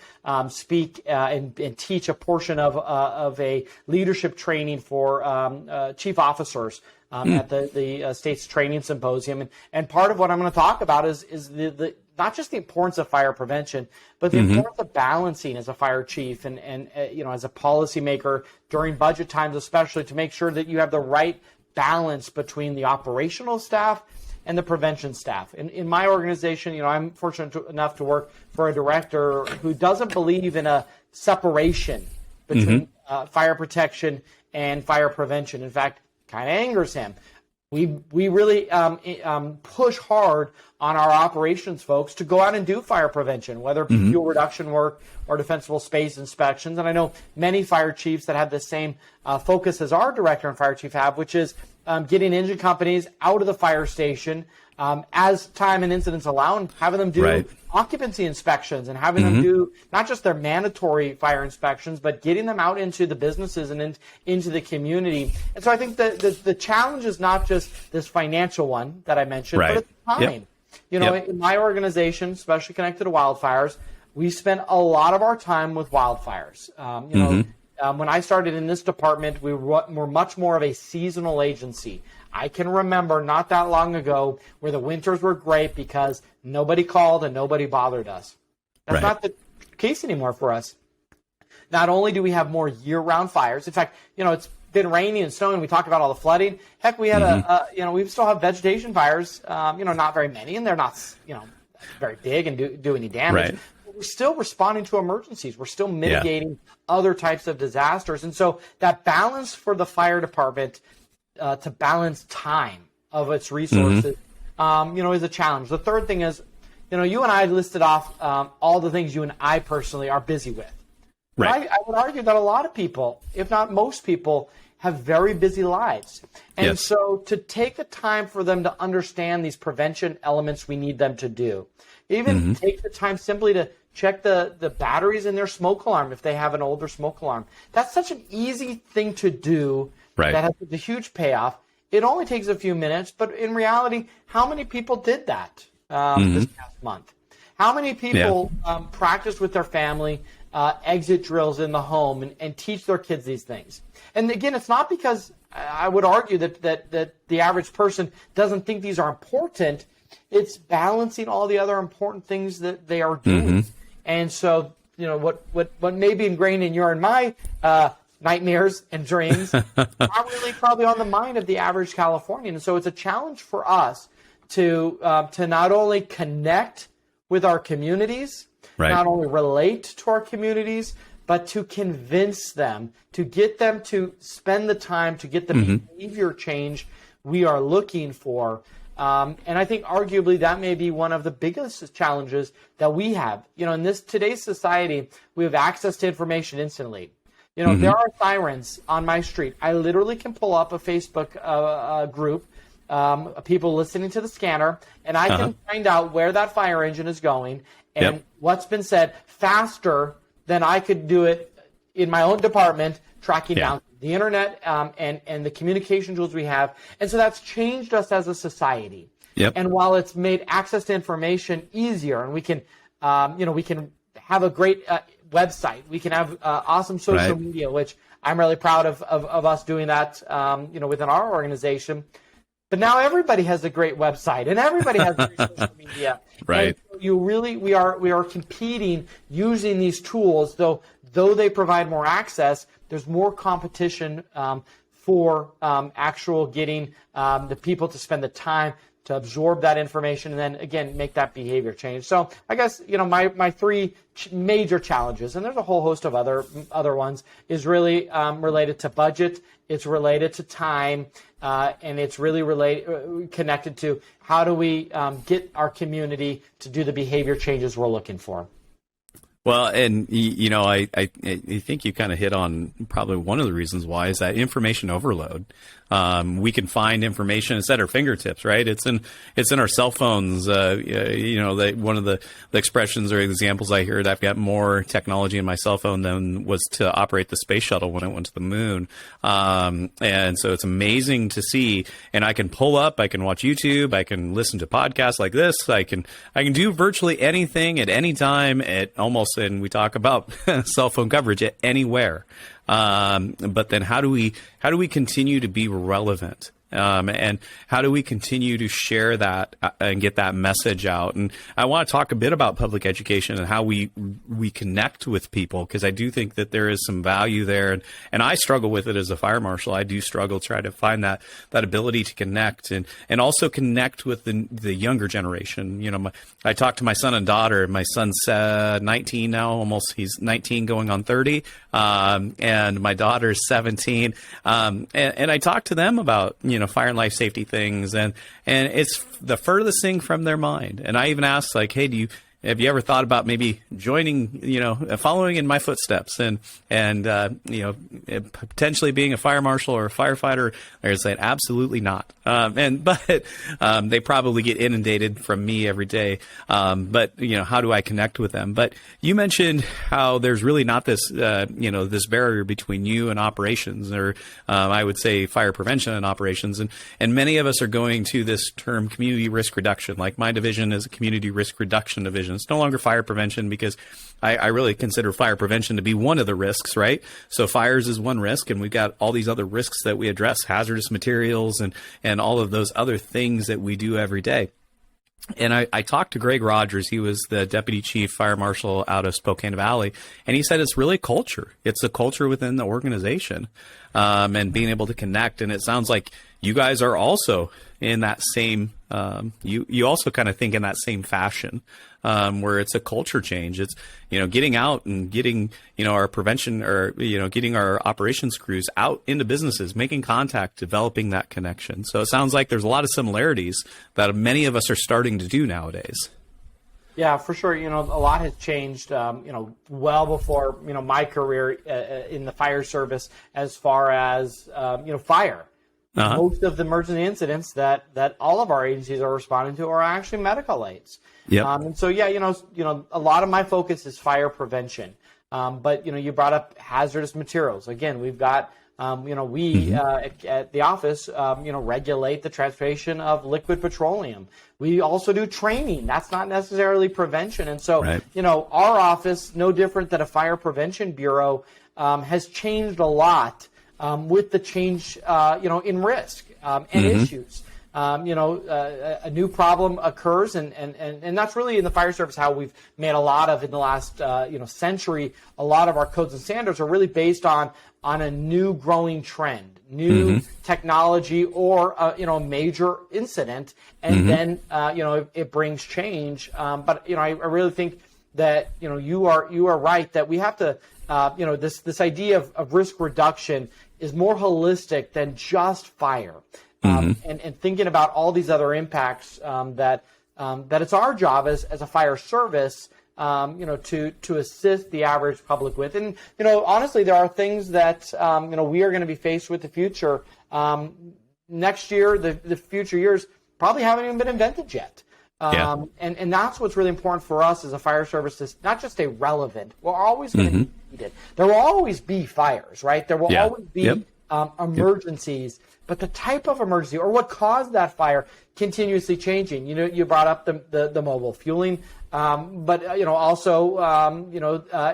speak and teach a portion of a leadership training for chief officers at the state's training symposium, and part of what I'm going to talk about is the not just the importance of fire prevention, but the importance of balancing as a fire chief and as a policymaker during budget times, especially, to make sure that you have the right balance between the operational staff and the prevention staff. In my organization, I'm fortunate enough to work for a director who doesn't believe in a separation between fire protection and fire prevention. In fact, kind of angers him. We really push hard on our operations folks to go out and do fire prevention, whether fuel reduction work or defensible space inspections. And I know many fire chiefs that have the same focus as our director and fire chief have, which is getting engine companies out of the fire station as time and incidents allow, and having them do occupancy inspections, and having them do not just their mandatory fire inspections, but getting them out into the businesses and into the community. And so I think the challenge is not just this financial one that I mentioned, but it's time. In my organization, especially connected to wildfires, we spend a lot of our time with wildfires. When I started in this department, we were much more of a seasonal agency. I can remember not that long ago where the winters were great because nobody called and nobody bothered us. That's not the case anymore for us. Not only do we have more year-round fires, in fact, it's been raining and snowing. We talk about all the flooding. Heck, we had we still have vegetation fires. Not very many, and they're not, very big and do any damage. Right. But we're still responding to emergencies. We're still mitigating other types of disasters, and so that balance for the fire department to balance time of its resources, is a challenge. The third thing is, you and I listed off all the things you and I personally are busy with. Right. I would argue that a lot of people, if not most people, have very busy lives. And so to take the time for them to understand these prevention elements we need them to do, even take the time simply to check the batteries in their smoke alarm if they have an older smoke alarm. That's such an easy thing to do that has a huge payoff. It only takes a few minutes, but in reality, how many people did that? this past month? How many people practice with their family exit drills in the home and teach their kids these things? And again, it's not because I would argue that the average person doesn't think these are important. It's balancing all the other important things that they are doing. And so, what may be ingrained in your and my nightmares and dreams are really probably on the mind of the average Californian. And so it's a challenge for us to not only connect with our communities, not only relate to our communities, but to convince them, to get them to spend the time to get the behavior change we are looking for. And I think arguably that may be one of the biggest challenges that we have. In today's society, we have access to information instantly. There are sirens on my street. I literally can pull up a Facebook group, people listening to the scanner, and I can find out where that fire engine is going and what's been said faster than I could do it in my own department, tracking down the internet and the communication tools we have. And so that's changed us as a society. And while it's made access to information easier, and we can, we can have a great website, we can have awesome social media, which I'm really proud of us doing that, within our organization. But now everybody has a great website and everybody has great social media. And so we are competing using these tools, though they provide more access, there's more competition for actual getting the people to spend the time to absorb that information and then, again, make that behavior change. So I guess, my three major challenges, and there's a whole host of other ones, is really related to budget, it's related to time, and it's really connected to how do we get our community to do the behavior changes we're looking for. Well, and I think you kind of hit on probably one of the reasons why is that information overload. We can find information. It's at our fingertips, right? It's in our cell phones. One of the expressions or examples I heard, I've got more technology in my cell phone than was to operate the space shuttle when it went to the moon. And so it's amazing to see. And I can pull up, I can watch YouTube, I can listen to podcasts like this. I can do virtually anything at any time and we talk about cell phone coverage at anywhere. But then how do we continue to be relevant? And how do we continue to share that and get that message out? And I want to talk a bit about public education and how we connect with people, because I do think that there is some value there. And I struggle with it as a fire marshal. I do struggle trying to find that ability to connect and also connect with the younger generation. I talk to my son and daughter. My son's 19 now, he's 19 going on 30. And my daughter's 17. And I talk to them about, fire and life safety things, and it's the furthest thing from their mind. And I even asked, like, hey, have you ever thought about maybe joining, following in my footsteps and potentially being a fire marshal or a firefighter? They're saying absolutely not. But they probably get inundated from me every day. But how do I connect with them? But you mentioned how there's really not this, this barrier between you and operations, or I would say fire prevention and operations. And many of us are going to this term community risk reduction. Like my division is a community risk reduction division. It's no longer fire prevention because I really consider fire prevention to be one of the risks, right? So fires is one risk, and we've got all these other risks that we address, hazardous materials and all of those other things that we do every day. And I talked to Greg Rogers. He was the deputy chief fire marshal out of Spokane Valley. And he said it's really culture. It's the culture within the organization and being able to connect. And it sounds like you guys are also in that same, you also kind of think in that same fashion, where it's a culture change. It's, getting out and getting, our prevention or, getting our operations crews out into businesses, making contact, developing that connection. So it sounds like there's a lot of similarities that many of us are starting to do nowadays. Yeah, for sure. A lot has changed, well before, my career in the fire service as far as, fire. Most of the emergency incidents that all of our agencies are responding to are actually medical aids. And so, a lot of my focus is fire prevention. But, you brought up hazardous materials. Again, we've got We at the office, regulate the transportation of liquid petroleum. We also do training. That's not necessarily prevention. And so, right. Our office, no different than a fire prevention bureau, has changed a lot with the change, in risk and issues. A new problem occurs, and that's really in the fire service how we've made a lot of in the last century. A lot of our codes and standards are really based on a new growing trend, new technology, or a major incident, and then it brings change. But I really think that you are right that we have to this idea of risk reduction is more holistic than just fire. And thinking about all these other impacts that it's our job as a fire service, to assist the average public with. And, honestly, there are things that, we are going to be faced with the future. Next year, the future years probably haven't even been invented yet. And that's what's really important for us as a fire service to not just stay relevant. We're always going to be needed. There will always be fires, right? There will always be emergencies. But the type of emergency or what caused that fire continuously changing. You brought up the mobile fueling, but also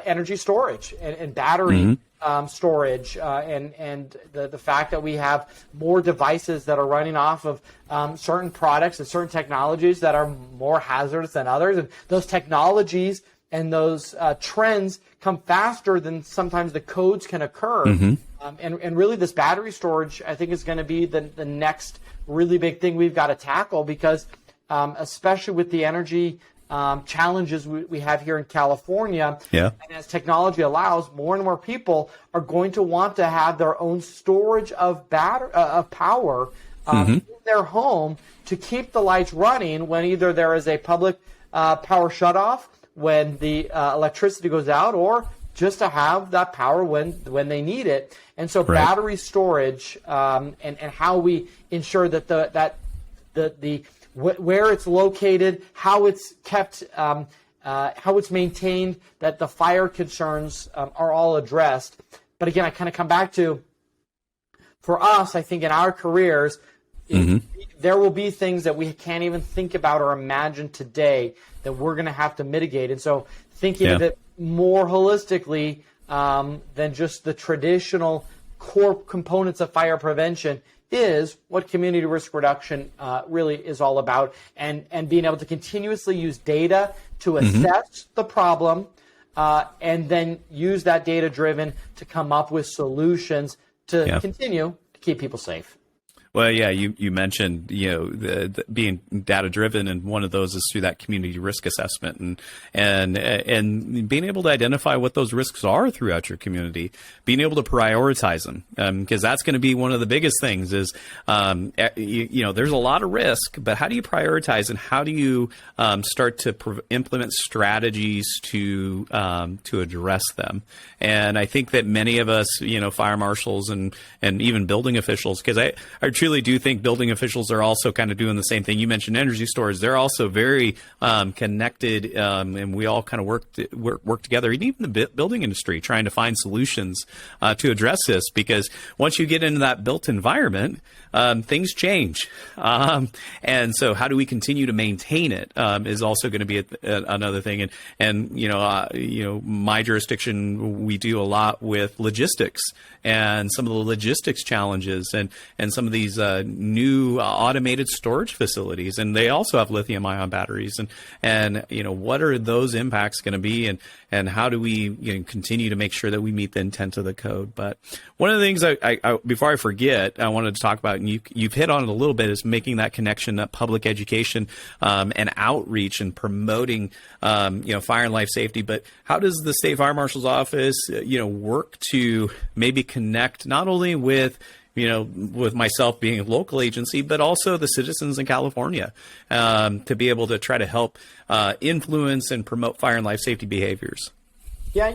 energy storage and battery storage, and the fact that we have more devices that are running off of certain products and certain technologies that are more hazardous than others, and those technologies and those trends come faster than sometimes the codes can occur. And really this battery storage, I think, is going to be the next really big thing we've got to tackle, because especially with the energy challenges we have here in California, and as technology allows, more and more people are going to want to have their own storage of power in their home to keep the lights running when either there is a public power shutoff, when the electricity goes out, or just to have that power when they need it. And so battery storage and how we ensure that where it's located, how it's kept, how it's maintained, that the fire concerns are all addressed. But again, I kind of come back to, for us, I think in our careers, there will be things that we can't even think about or imagine today that we're going to have to mitigate. And so thinking of it more holistically than just the traditional core components of fire prevention is what community risk reduction really is all about, and being able to continuously use data to assess the problem and then use that data driven to come up with solutions to continue to keep people safe. Well, yeah, you mentioned, the being data driven, and one of those is through that community risk assessment, and being able to identify what those risks are throughout your community, being able to prioritize them, because that's going to be one of the biggest things is, there's a lot of risk, but how do you prioritize, and how do you start to implement strategies to address them? And I think that many of us, fire marshals and even building officials, because I truly do think building officials are also kind of doing the same thing. You mentioned energy storage; they're also very connected, and we all kind of work together. And even the building industry, trying to find solutions to address this, because once you get into that built environment, things change, and so how do we continue to maintain it is also going to be another thing. And my jurisdiction, we do a lot with logistics and some of the logistics challenges, and some of these new automated storage facilities, and they also have lithium-ion batteries, and what are those impacts going to be, and how do we continue to make sure that we meet the intent of the code? But one of the things I before I forget, I wanted to talk about, and you've hit on it a little bit, is making that connection, that public education and outreach and promoting fire and life safety. But how does the State Fire Marshal's Office work to maybe connect not only with myself being a local agency, but also the citizens in California, to be able to try to help influence and promote fire and life safety behaviors? Yeah,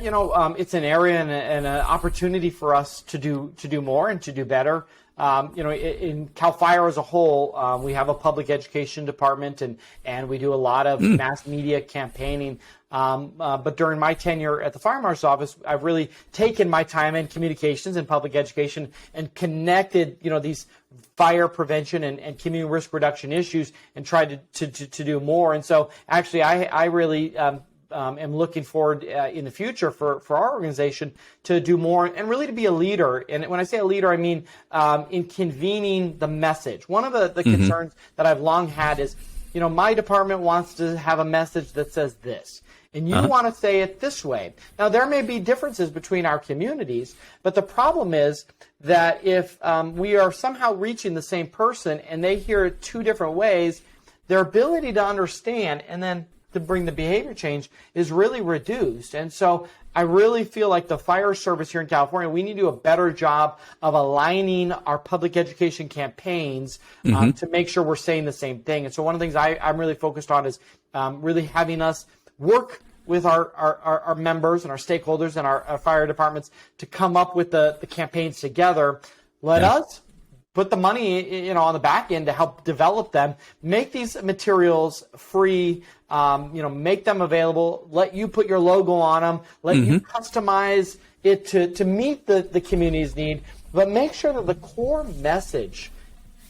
it's an area and an opportunity for us to do more and to do better. in Cal Fire as a whole, we have a public education department, and we do a lot of mass media campaigning. But during my tenure at the Fire Marshal's office, I've really taken my time in communications and public education and connected, these fire prevention and community risk reduction issues and tried to do more. And so actually, I really am looking forward in the future for our organization to do more and really to be a leader. And when I say a leader, I mean in convening the message. One of the concerns that I've long had is, my department wants to have a message that says this, and you want to say it this way. Now, there may be differences between our communities, but the problem is that if we are somehow reaching the same person and they hear it two different ways, their ability to understand and then to bring the behavior change is really reduced. And so I really feel like the fire service here in California, we need to do a better job of aligning our public education campaigns to make sure we're saying the same thing. And so one of the things I'm really focused on is really having us work with our members and our stakeholders and our fire departments to come up with the campaigns together. Let us put the money, on the back end to help develop them, make these materials free, make them available, let you put your logo on them, let you customize it to meet the community's need, but make sure that the core message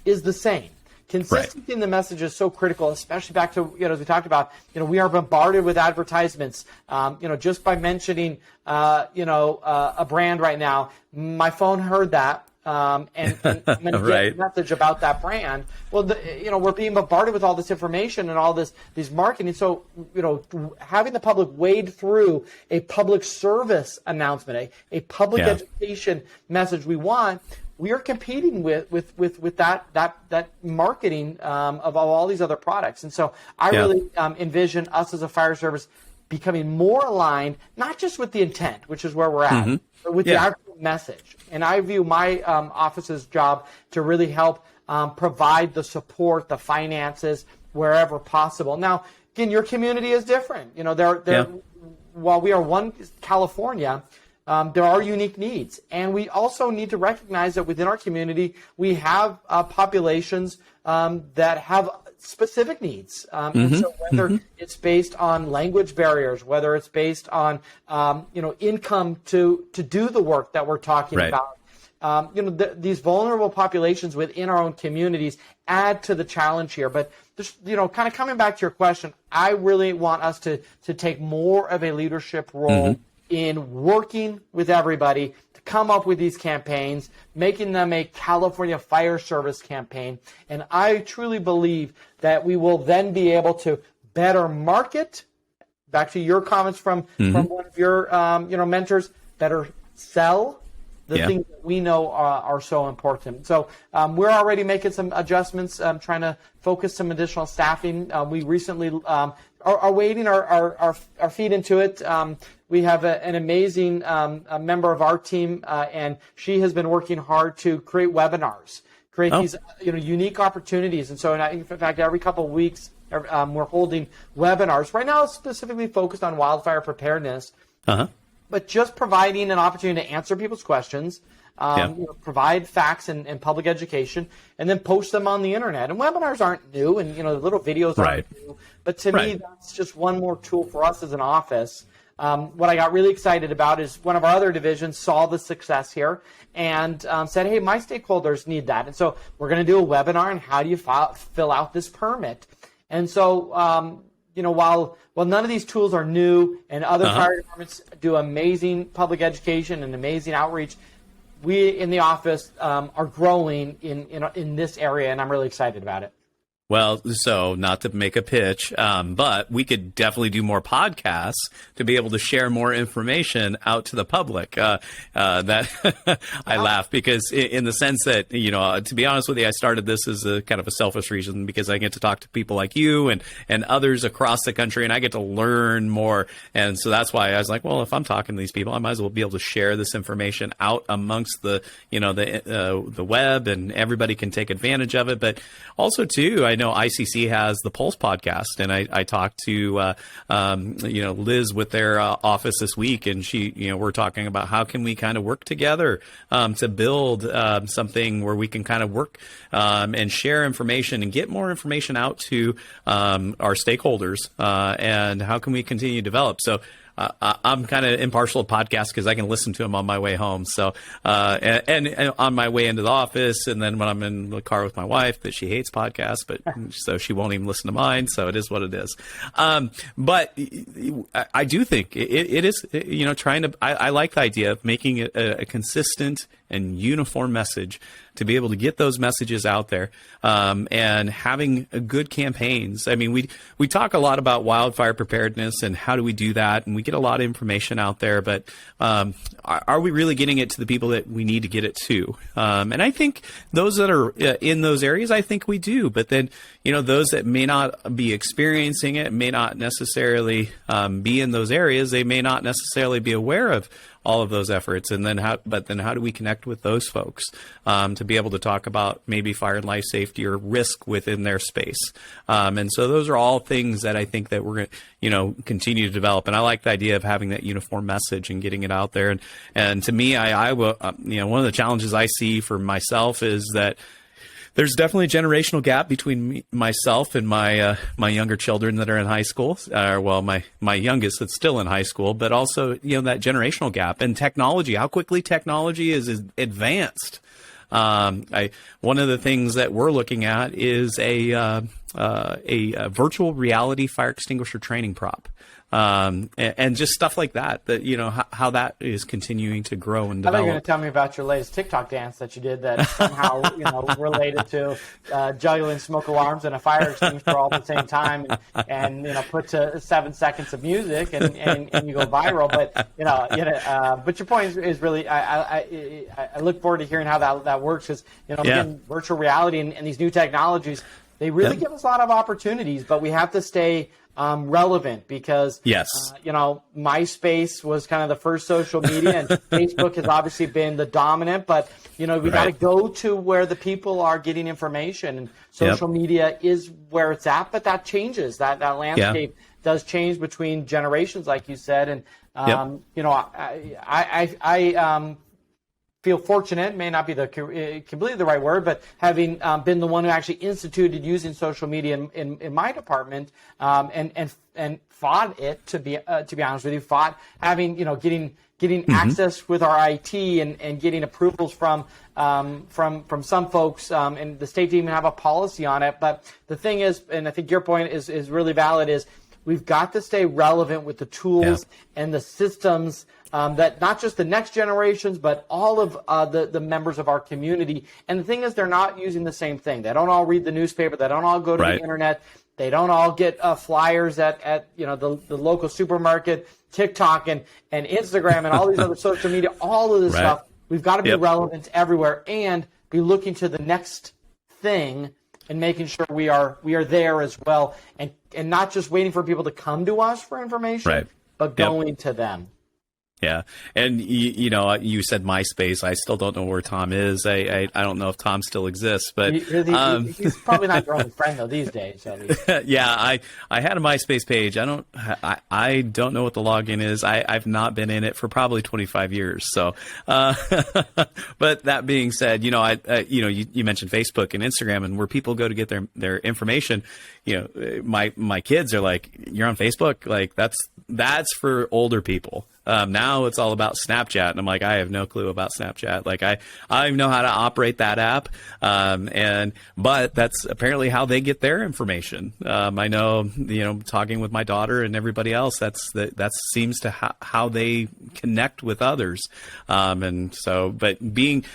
is the same. Consistency in the message is so critical, especially back to, as we talked about, we are bombarded with advertisements. Just by mentioning, a brand right now, my phone heard that. And I'm going to get a message about that brand. Well, we're being bombarded with all this information and all these marketing. So, having the public wade through a public service announcement, a public education message we are competing with that marketing of all these other products. And so I really envision us as a fire service becoming more aligned, not just with the intent, which is where we're at, but with the actual message. And I view my office's job to really help provide the support, the finances, wherever possible. Now, again, your community is different. While we are one California, there are unique needs. And we also need to recognize that within our community, we have populations that have specific needs. And so whether it's based on language barriers, whether it's based on, income to do the work that we're talking about, these vulnerable populations within our own communities add to the challenge here. But just, kind of coming back to your question, I really want us to take more of a leadership role in working with everybody to come up with these campaigns, making them a California Fire Service campaign. And I truly believe that we will then be able to better market, back to your comments from one of your mentors, better sell the things that we know are so important. So we're already making some adjustments, trying to focus some additional staffing. We recently are wading our feet into it. We have an amazing member of our team, and she has been working hard to create webinars, create these unique opportunities. And so, in fact, every couple of weeks, we're holding webinars. Right now, it's specifically focused on wildfire preparedness, but just providing an opportunity to answer people's questions, provide facts and public education, and then post them on the internet. And webinars aren't new, and the little videos aren't new. But to me, that's just one more tool for us as an office. What I got really excited about is one of our other divisions saw the success here and said, hey, my stakeholders need that. And so we're going to do a webinar on how do you fill out this permit. And so, while none of these tools are new and other fire departments do amazing public education and amazing outreach, we in the office are growing in this area, and I'm really excited about it. Well, so not to make a pitch, but we could definitely do more podcasts to be able to share more information out to the public. That I laugh because in the sense that, to be honest with you, I started this as a kind of a selfish reason because I get to talk to people like you and others across the country, and I get to learn more. And so that's why I was like, well, if I'm talking to these people, I might as well be able to share this information out amongst the web, and everybody can take advantage of it. But also too, I know ICC has the Pulse podcast, and I talked to Liz with their office this week, and we're talking about how can we kind of work together to build something where we can kind of work and share information and get more information out to our stakeholders, and how can we continue to develop. So I'm kind of impartial to podcasts because I can listen to them on my way home. So, and on my way into the office, and then when I'm in the car with my wife, that she hates podcasts, but so she won't even listen to mine. So it is what it is. But I do think it is, trying to. I like the idea of making it a consistent and uniform message to be able to get those messages out there, and having good campaigns. I mean, we talk a lot about wildfire preparedness and how do we do that, and we get a lot of information out there, but are we really getting it to the people that we need to get it to? And I think those that are in those areas, I think we do, but then, those that may not be experiencing it, may not necessarily be in those areas, they may not necessarily be aware of all of those efforts. And then how do we connect with those folks to be able to talk about maybe fire and life safety or risk within their space? And so those are all things that I think that we're going to, continue to develop. And I like the idea of having that uniform message and getting it out there. And to me, I will, one of the challenges I see for myself is that there's definitely a generational gap between myself and my younger children that are in high school. My youngest that's still in high school, but also that generational gap and technology. How quickly technology is advanced. One of the things that we're looking at is a virtual reality fire extinguisher training prop. And just stuff like that, how that is continuing to grow and develop. I thought you were going to tell me about your latest TikTok dance that you did that somehow, related to juggling smoke alarms and a fire extinguisher all at the same time, and put to 7 seconds of music and you go viral. But but your point is really, I look forward to hearing how that works, because again, virtual reality and these new technologies, they really give us a lot of opportunities, but we have to stay relevant, because MySpace was kind of the first social media, and Facebook has obviously been the dominant, but we got to go to where the people are getting information, and social media is where it's at, but that changes. That landscape does change between generations, like you said, and I feel fortunate, may not be completely the right word, but having been the one who actually instituted using social media in my department, and fought it, to be honest with you, fought having getting access with our IT and getting approvals from some folks, and the state didn't even have a policy on it. But the thing is, and I think your point is really valid, is we've got to stay relevant with the tools and the systems that not just the next generations, but all of the members of our community. And the thing is, they're not using the same thing. They don't all read the newspaper. They don't all go to the internet. They don't all get flyers at the local supermarket, TikTok and Instagram and all these other social media, all of this stuff. We've got to be relevant everywhere and be looking to the next thing and making sure we are there as well, and not just waiting for people to come to us for information, but going to them. Yeah. And, you said MySpace. I still don't know where Tom is. I don't know if Tom still exists, but he's probably not your only friend, though, these days. Yeah. I had a MySpace page. I don't know what the login is. I've not been in it for probably 25 years. So, but that being said, you mentioned Facebook and Instagram, and where people go to get their information, my kids are like, you're on Facebook? Like that's for older people. Now it's all about Snapchat, and I'm like, I have no clue about Snapchat. Like I know how to operate that app, but that's apparently how they get their information. I know, talking with my daughter and everybody else, that seems to how they connect with others, and so, but continuing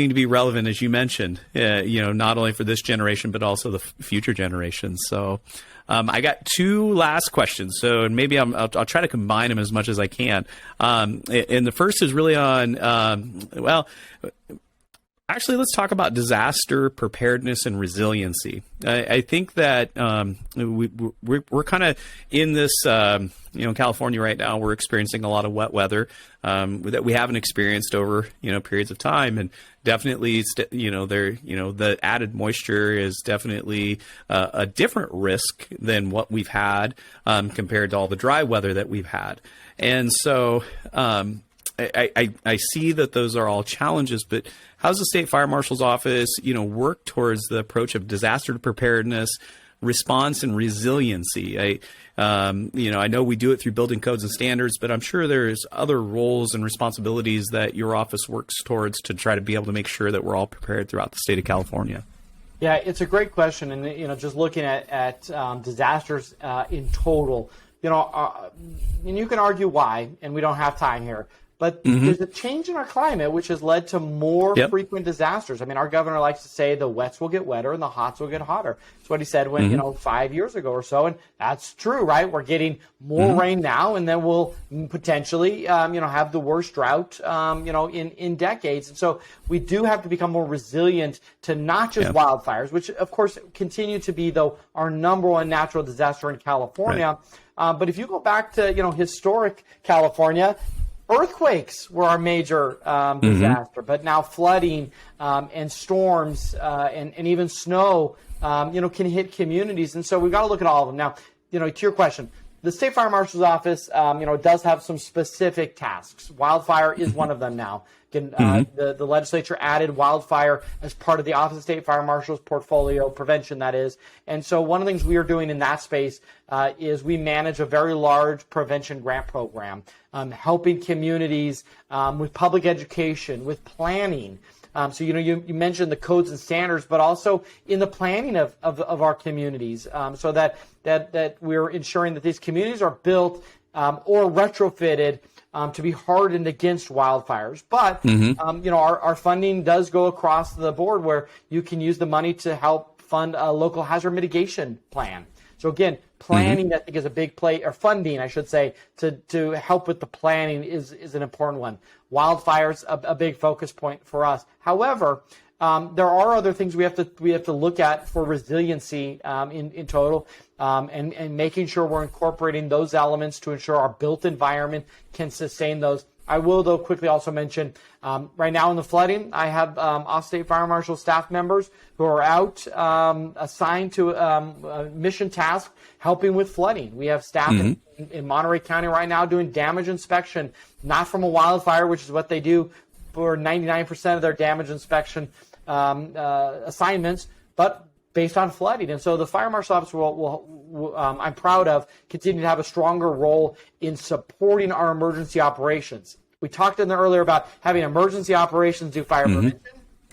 to be relevant, as you mentioned, not only for this generation, but also the future generations. So, I got two last questions, so maybe I'll try to combine them as much as I can. And the first is really on, actually, let's talk about disaster preparedness and resiliency. I think that we're kind of in this in California right now, we're experiencing a lot of wet weather that we haven't experienced over, periods of time. And definitely, the added moisture is definitely a different risk than what we've had compared to all the dry weather that we've had. And so I see that those are all challenges, but how does the State Fire Marshal's office, work towards the approach of disaster preparedness, response, and resiliency? I know we do it through building codes and standards, but I'm sure there's other roles and responsibilities that your office works towards to try to be able to make sure that we're all prepared throughout the state of California. Yeah, it's a great question, and just looking at disasters in total, and you can argue why, and we don't have time here. But there's a change in our climate, which has led to more frequent disasters. I mean, our governor likes to say the wets will get wetter and the hots will get hotter. That's what he said when, 5 years ago or so. And that's true, right? We're getting more rain now, and then we'll potentially, have the worst drought, in decades. And so we do have to become more resilient to not just wildfires, which, of course, continue to be, though, our number one natural disaster in California. Right. But if you go back to, historic California, earthquakes were our major disaster, but now flooding and storms and even snow, can hit communities. And so we've got to look at all of them. Now, to your question, the State Fire Marshal's office, does have some specific tasks. Wildfire is one of them now. The legislature added wildfire as part of the Office of State Fire Marshal's portfolio prevention, that is. And so one of the things we are doing in that space is we manage a very large prevention grant program, helping communities with public education, with planning. So, you mentioned the codes and standards, but also in the planning of our communities, so that we're ensuring that these communities are built or retrofitted to be hardened against wildfires. But, our funding does go across the board where you can use the money to help fund a local hazard mitigation plan. So again, planning, I think, is a big play, or funding, I should say, to help with the planning is an important one. Wildfires, a big focus point for us. However, there are other things we have to look at for resiliency in total, and making sure we're incorporating those elements to ensure our built environment can sustain those. I will, though, quickly also mention, right now in the flooding, I have off-state fire marshal staff members who are out assigned to a mission task helping with flooding. We have staff in Monterey County right now doing damage inspection, not from a wildfire, which is what they do for 99% of their damage inspection assignments, but based on flooding. And so the Fire Marshal Office will I'm proud of, continue to have a stronger role in supporting our emergency operations. We talked in there earlier about having emergency operations do fire prevention.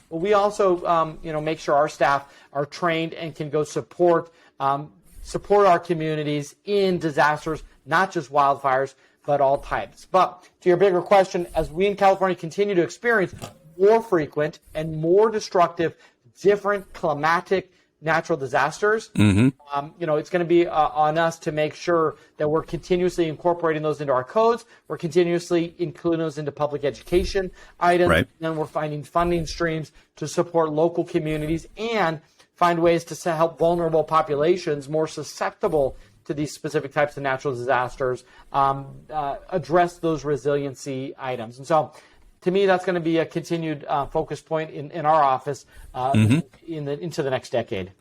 But we also, make sure our staff are trained and can go support our communities in disasters, not just wildfires, but all types. But to your bigger question, as we in California continue to experience more frequent and more destructive, different climatic natural disasters, it's going to be on us to make sure that we're continuously incorporating those into our codes. We're continuously including those into public education items. Right. And then we're finding funding streams to support local communities and find ways to help vulnerable populations more susceptible to these specific types of natural disasters, address those resiliency items. And so, to me, that's going to be a continued focus point in our office into the next decade.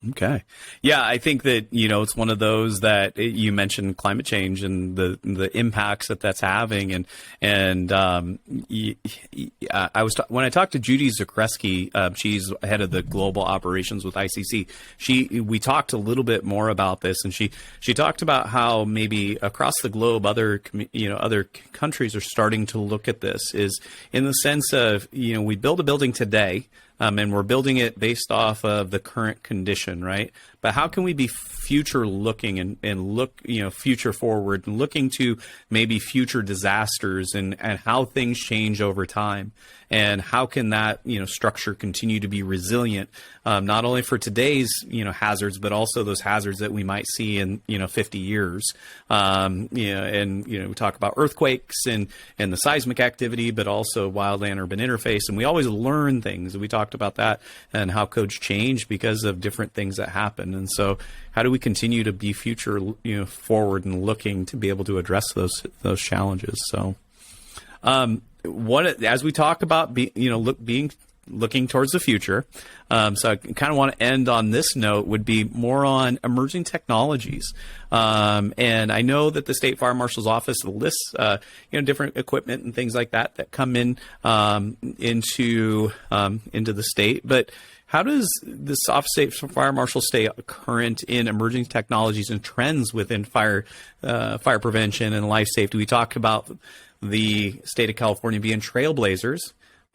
Okay. Yeah, I think that, it's one of those that you mentioned climate change and the impacts that that's having. And when I talked to Judy Zakreski, she's head of the global operations with ICC. We talked a little bit more about this, and she talked about how maybe across the globe, other countries are starting to look at this, is in the sense of, we build a building today, and we're building it based off of the current condition, right? But how can we be future looking and look, future forward and looking to maybe future disasters and how things change over time? And how can that, structure continue to be resilient, not only for today's, hazards, but also those hazards that we might see in, 50 years. We talk about earthquakes and the seismic activity, but also wildland-urban interface. And we always learn things. We talked about that and how codes change because of different things that happen. And so how do we continue to be future, forward and looking to be able to address those challenges? So, as we talk about, looking towards the future. So I kind of want to end on this note, would be more on emerging technologies. And I know that the State Fire Marshal's office lists, different equipment and things like that come in, into the state. But how does this Office of State Fire Marshal stay current in emerging technologies and trends within fire prevention and life safety? We talked about the state of California being trailblazers.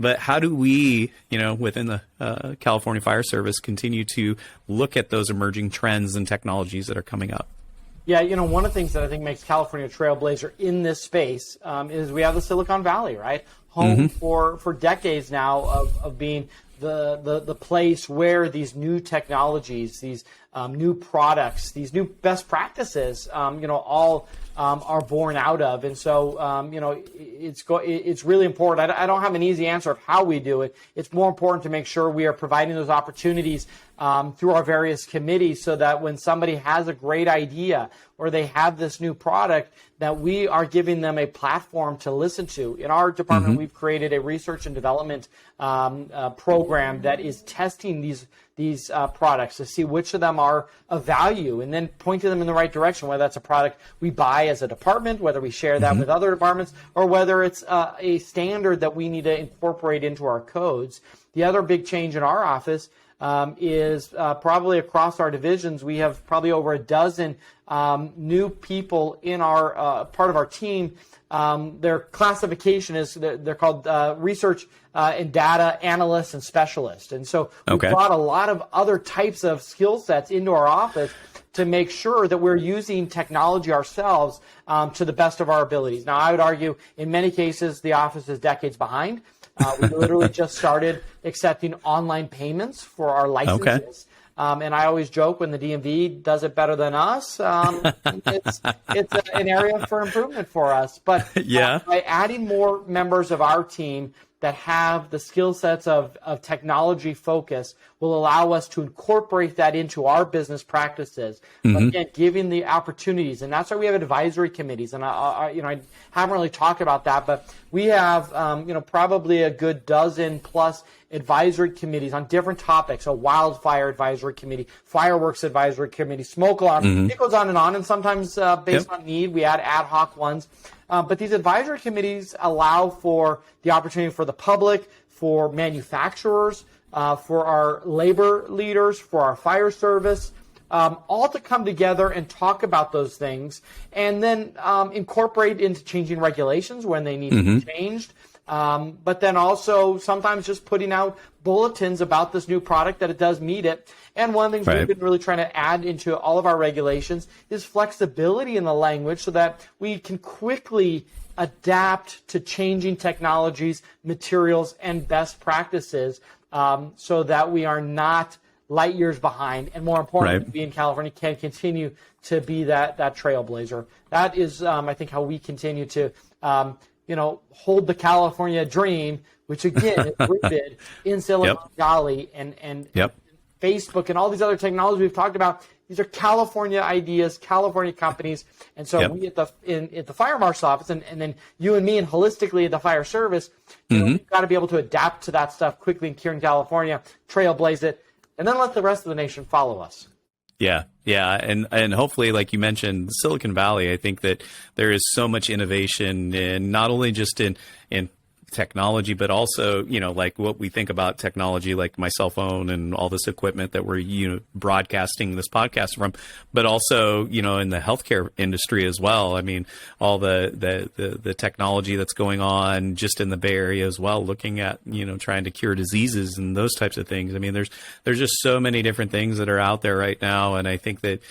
But how do we, within the California Fire Service, continue to look at those emerging trends and technologies that are coming up? Yeah, one of the things that I think makes California a trailblazer in this space is we have the Silicon Valley, right? Home for decades now of being the place where these new technologies, these new products, these new best practices, all are born out of. And so, it's really important. I don't have an easy answer of how we do it. It's more important to make sure we are providing those opportunities through our various committees so that when somebody has a great idea or they have this new product, that we are giving them a platform to listen to. In our department, we've created a research and development program that is testing these products to see which of them are of value and then pointing them in the right direction, whether that's a product we buy as a department, whether we share that with other departments, or whether it's a standard that we need to incorporate into our codes. The other big change in our office is probably across our divisions, we have probably over a dozen new people in our part of our team. Their classification is they're called research and data analysts and specialists. And so we brought a lot of other types of skill sets into our office to make sure that we're using technology ourselves to the best of our abilities. Now, I would argue in many cases the office is decades behind. We literally just started accepting online payments for our licenses. And I always joke when the DMV does it better than us, it's an area for improvement for us. But by adding more members of our team that have the skill sets of technology focus will allow us to incorporate that into our business practices. But again, giving the opportunities, and that's why we have advisory committees. And I haven't really talked about that, but we have probably a good dozen plus advisory committees on different topics. A wildfire advisory committee, fireworks advisory committee, smoke alarm. It goes on, and sometimes based on need, we add ad hoc ones. But these advisory committees allow for the opportunity for the public, for manufacturers, for our labor leaders, for our fire service, all to come together and talk about those things and then incorporate into changing regulations when they need to be changed. But then also sometimes just putting out bulletins about this new product that it does meet it. And one of the things we've been really trying to add into all of our regulations is flexibility in the language so that we can quickly adapt to changing technologies, materials, and best practices so that we are not light years behind. And more importantly, we in California can continue to be that trailblazer. That is, I think, how we continue to hold the California dream, which again is rooted in Silicon Valley and Facebook and all these other technologies we've talked about. These are California ideas, California companies. And so we at the Fire Marshal's office, and then you and me and holistically at the Fire Service, we've got to be able to adapt to that stuff quickly here in California, trailblaze it, and then let the rest of the nation follow us. Yeah. And hopefully, like you mentioned, Silicon Valley, I think that there is so much innovation in not only just in technology, but also, like what we think about technology, like my cell phone and all this equipment that we're, broadcasting this podcast from, but also, in the healthcare industry as well. I mean, all the technology that's going on just in the Bay Area as well, looking at, trying to cure diseases and those types of things. I mean, there's just so many different things that are out there right now. And I think that,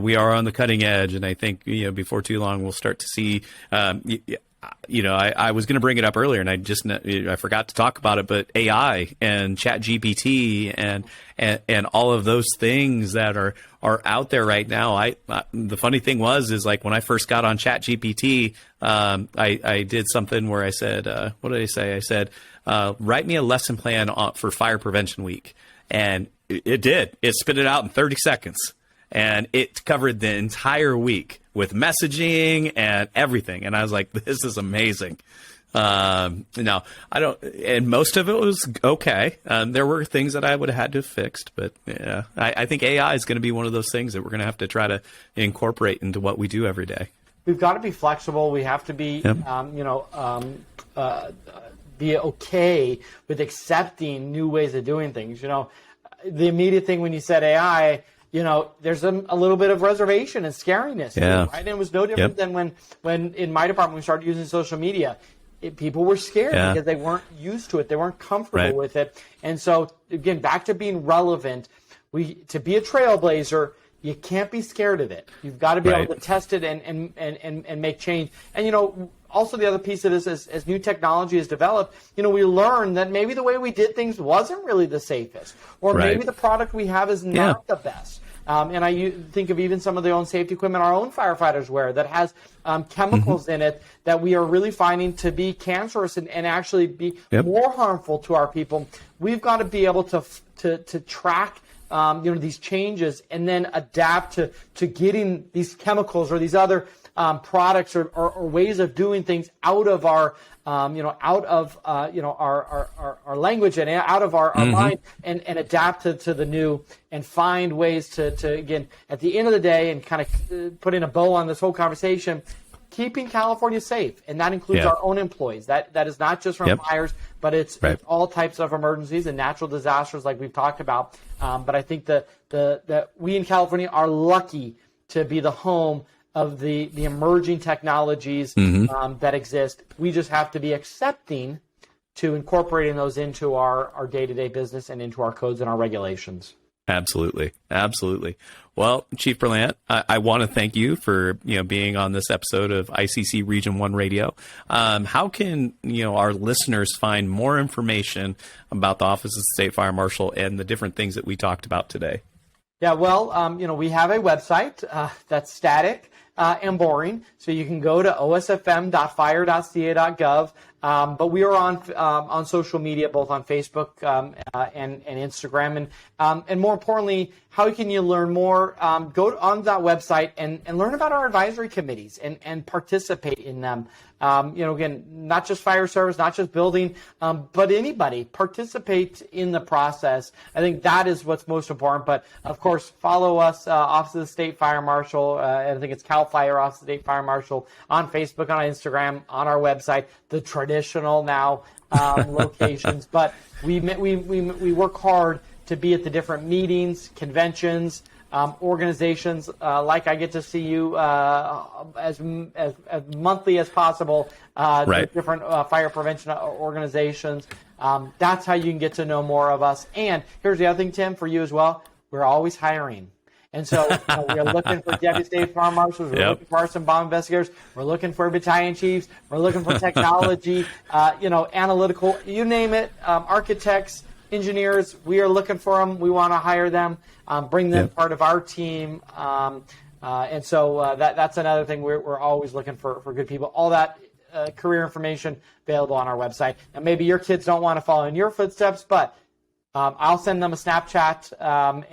we are on the cutting edge. And I think, before too long, we'll start to see, I was going to bring it up earlier, and I forgot to talk about it. But AI and Chat GPT and all of those things that are out there right now. The funny thing is like when I first got on Chat GPT, I did something where I said, what did I say? I said, write me a lesson plan for Fire Prevention Week, and it did. It spit it out in 30 seconds. and it covered the entire week with messaging and everything. And I was like, this is amazing. No, I don't, and most of it was okay. There were things that I would have had to have fixed, but yeah, I think AI is going to be one of those things that we're going to have to try to incorporate into what we do every day. We've got to be flexible. We have to be, be okay with accepting new ways of doing things. The immediate thing when you said AI, there's a little bit of reservation and scariness, right? And it was no different than when in my department we started using social media. People were scared because they weren't used to it. They weren't comfortable with it. And so, again, back to being relevant, to be a trailblazer, you can't be scared of it. You've got to be able to test it and make change. And, also the other piece of this is as new technology is developed, we learn that maybe the way we did things wasn't really the safest, or maybe the product we have is not the best. And I think of even some of the own safety equipment our own firefighters wear that has chemicals in it that we are really finding to be cancerous and actually be more harmful to our people. We've got to be able to track these changes and then adapt to getting these chemicals or these other products or ways of doing things out of our our language and out of our mind and adapt to the new and find ways to again, at the end of the day, and kind of put in a bow on this whole conversation, keeping California safe. And that includes our own employees. That is not just from fires, but it's all types of emergencies and natural disasters like we've talked about. But I think that we in California are lucky to be the home of the emerging technologies that exist. We just have to be accepting to incorporating those into our day-to-day business and into our codes and our regulations. Absolutely. Absolutely. Well, Chief Berlant, I want to thank you for being on this episode of ICC Region 1 Radio. How can our listeners find more information about the Office of the State Fire Marshal and the different things that we talked about today? Yeah, well, we have a website that's static and boring, so you can go to osfm.fire.ca.gov. But we are on social media, both on Facebook and Instagram, and more importantly, how can you learn more? Go on that website and learn about our advisory committees and participate in them. Again, not just fire service, not just building, but anybody participate in the process. I think that is what's most important. But of course, follow us, Office of the State Fire Marshal. I think it's Cal Fire, Office of the State Fire Marshal, on Facebook, on Instagram, on our website. The traditional now locations, but we work hard to be at the different meetings, conventions, organizations. Like I get to see you as monthly as possible. Different fire prevention organizations. That's how you can get to know more of us. And here's the other thing, Tim, for you as well. We're always hiring. And so we are looking for deputy state fire marshals. We're looking for arson bomb investigators. We're looking for battalion chiefs. We're looking for technology, analytical, you name it, architects, engineers. We are looking for them. We want to hire them, bring them part of our team. And so that's another thing. We're always looking for good people. All that career information available on our website. And maybe your kids don't want to follow in your footsteps, but I'll send them a Snapchat and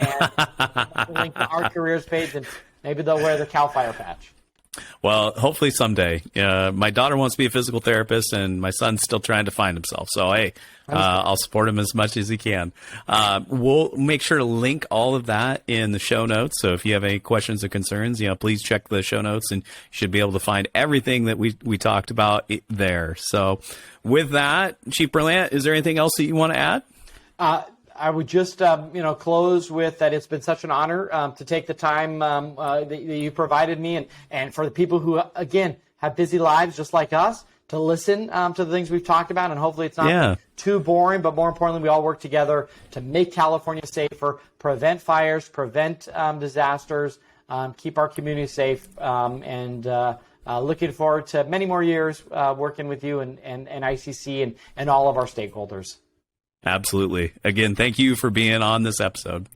link to our careers page, and maybe they'll wear the Cal Fire patch. Well, hopefully someday. My daughter wants to be a physical therapist, and my son's still trying to find himself. So, hey, I'll support him as much as he can. We'll make sure to link all of that in the show notes. So if you have any questions or concerns, please check the show notes, and you should be able to find everything that we talked about there. So with that, Chief Berlant, is there anything else that you want to add? I would just, close with that. It's been such an honor to take the time that you provided me, and for the people who, again, have busy lives just like us, to listen to the things we've talked about, and hopefully it's not too boring. But more importantly, we all work together to make California safer, prevent fires, prevent disasters, keep our community safe, and looking forward to many more years working with you and ICC and all of our stakeholders. Absolutely. Again, thank you for being on this episode.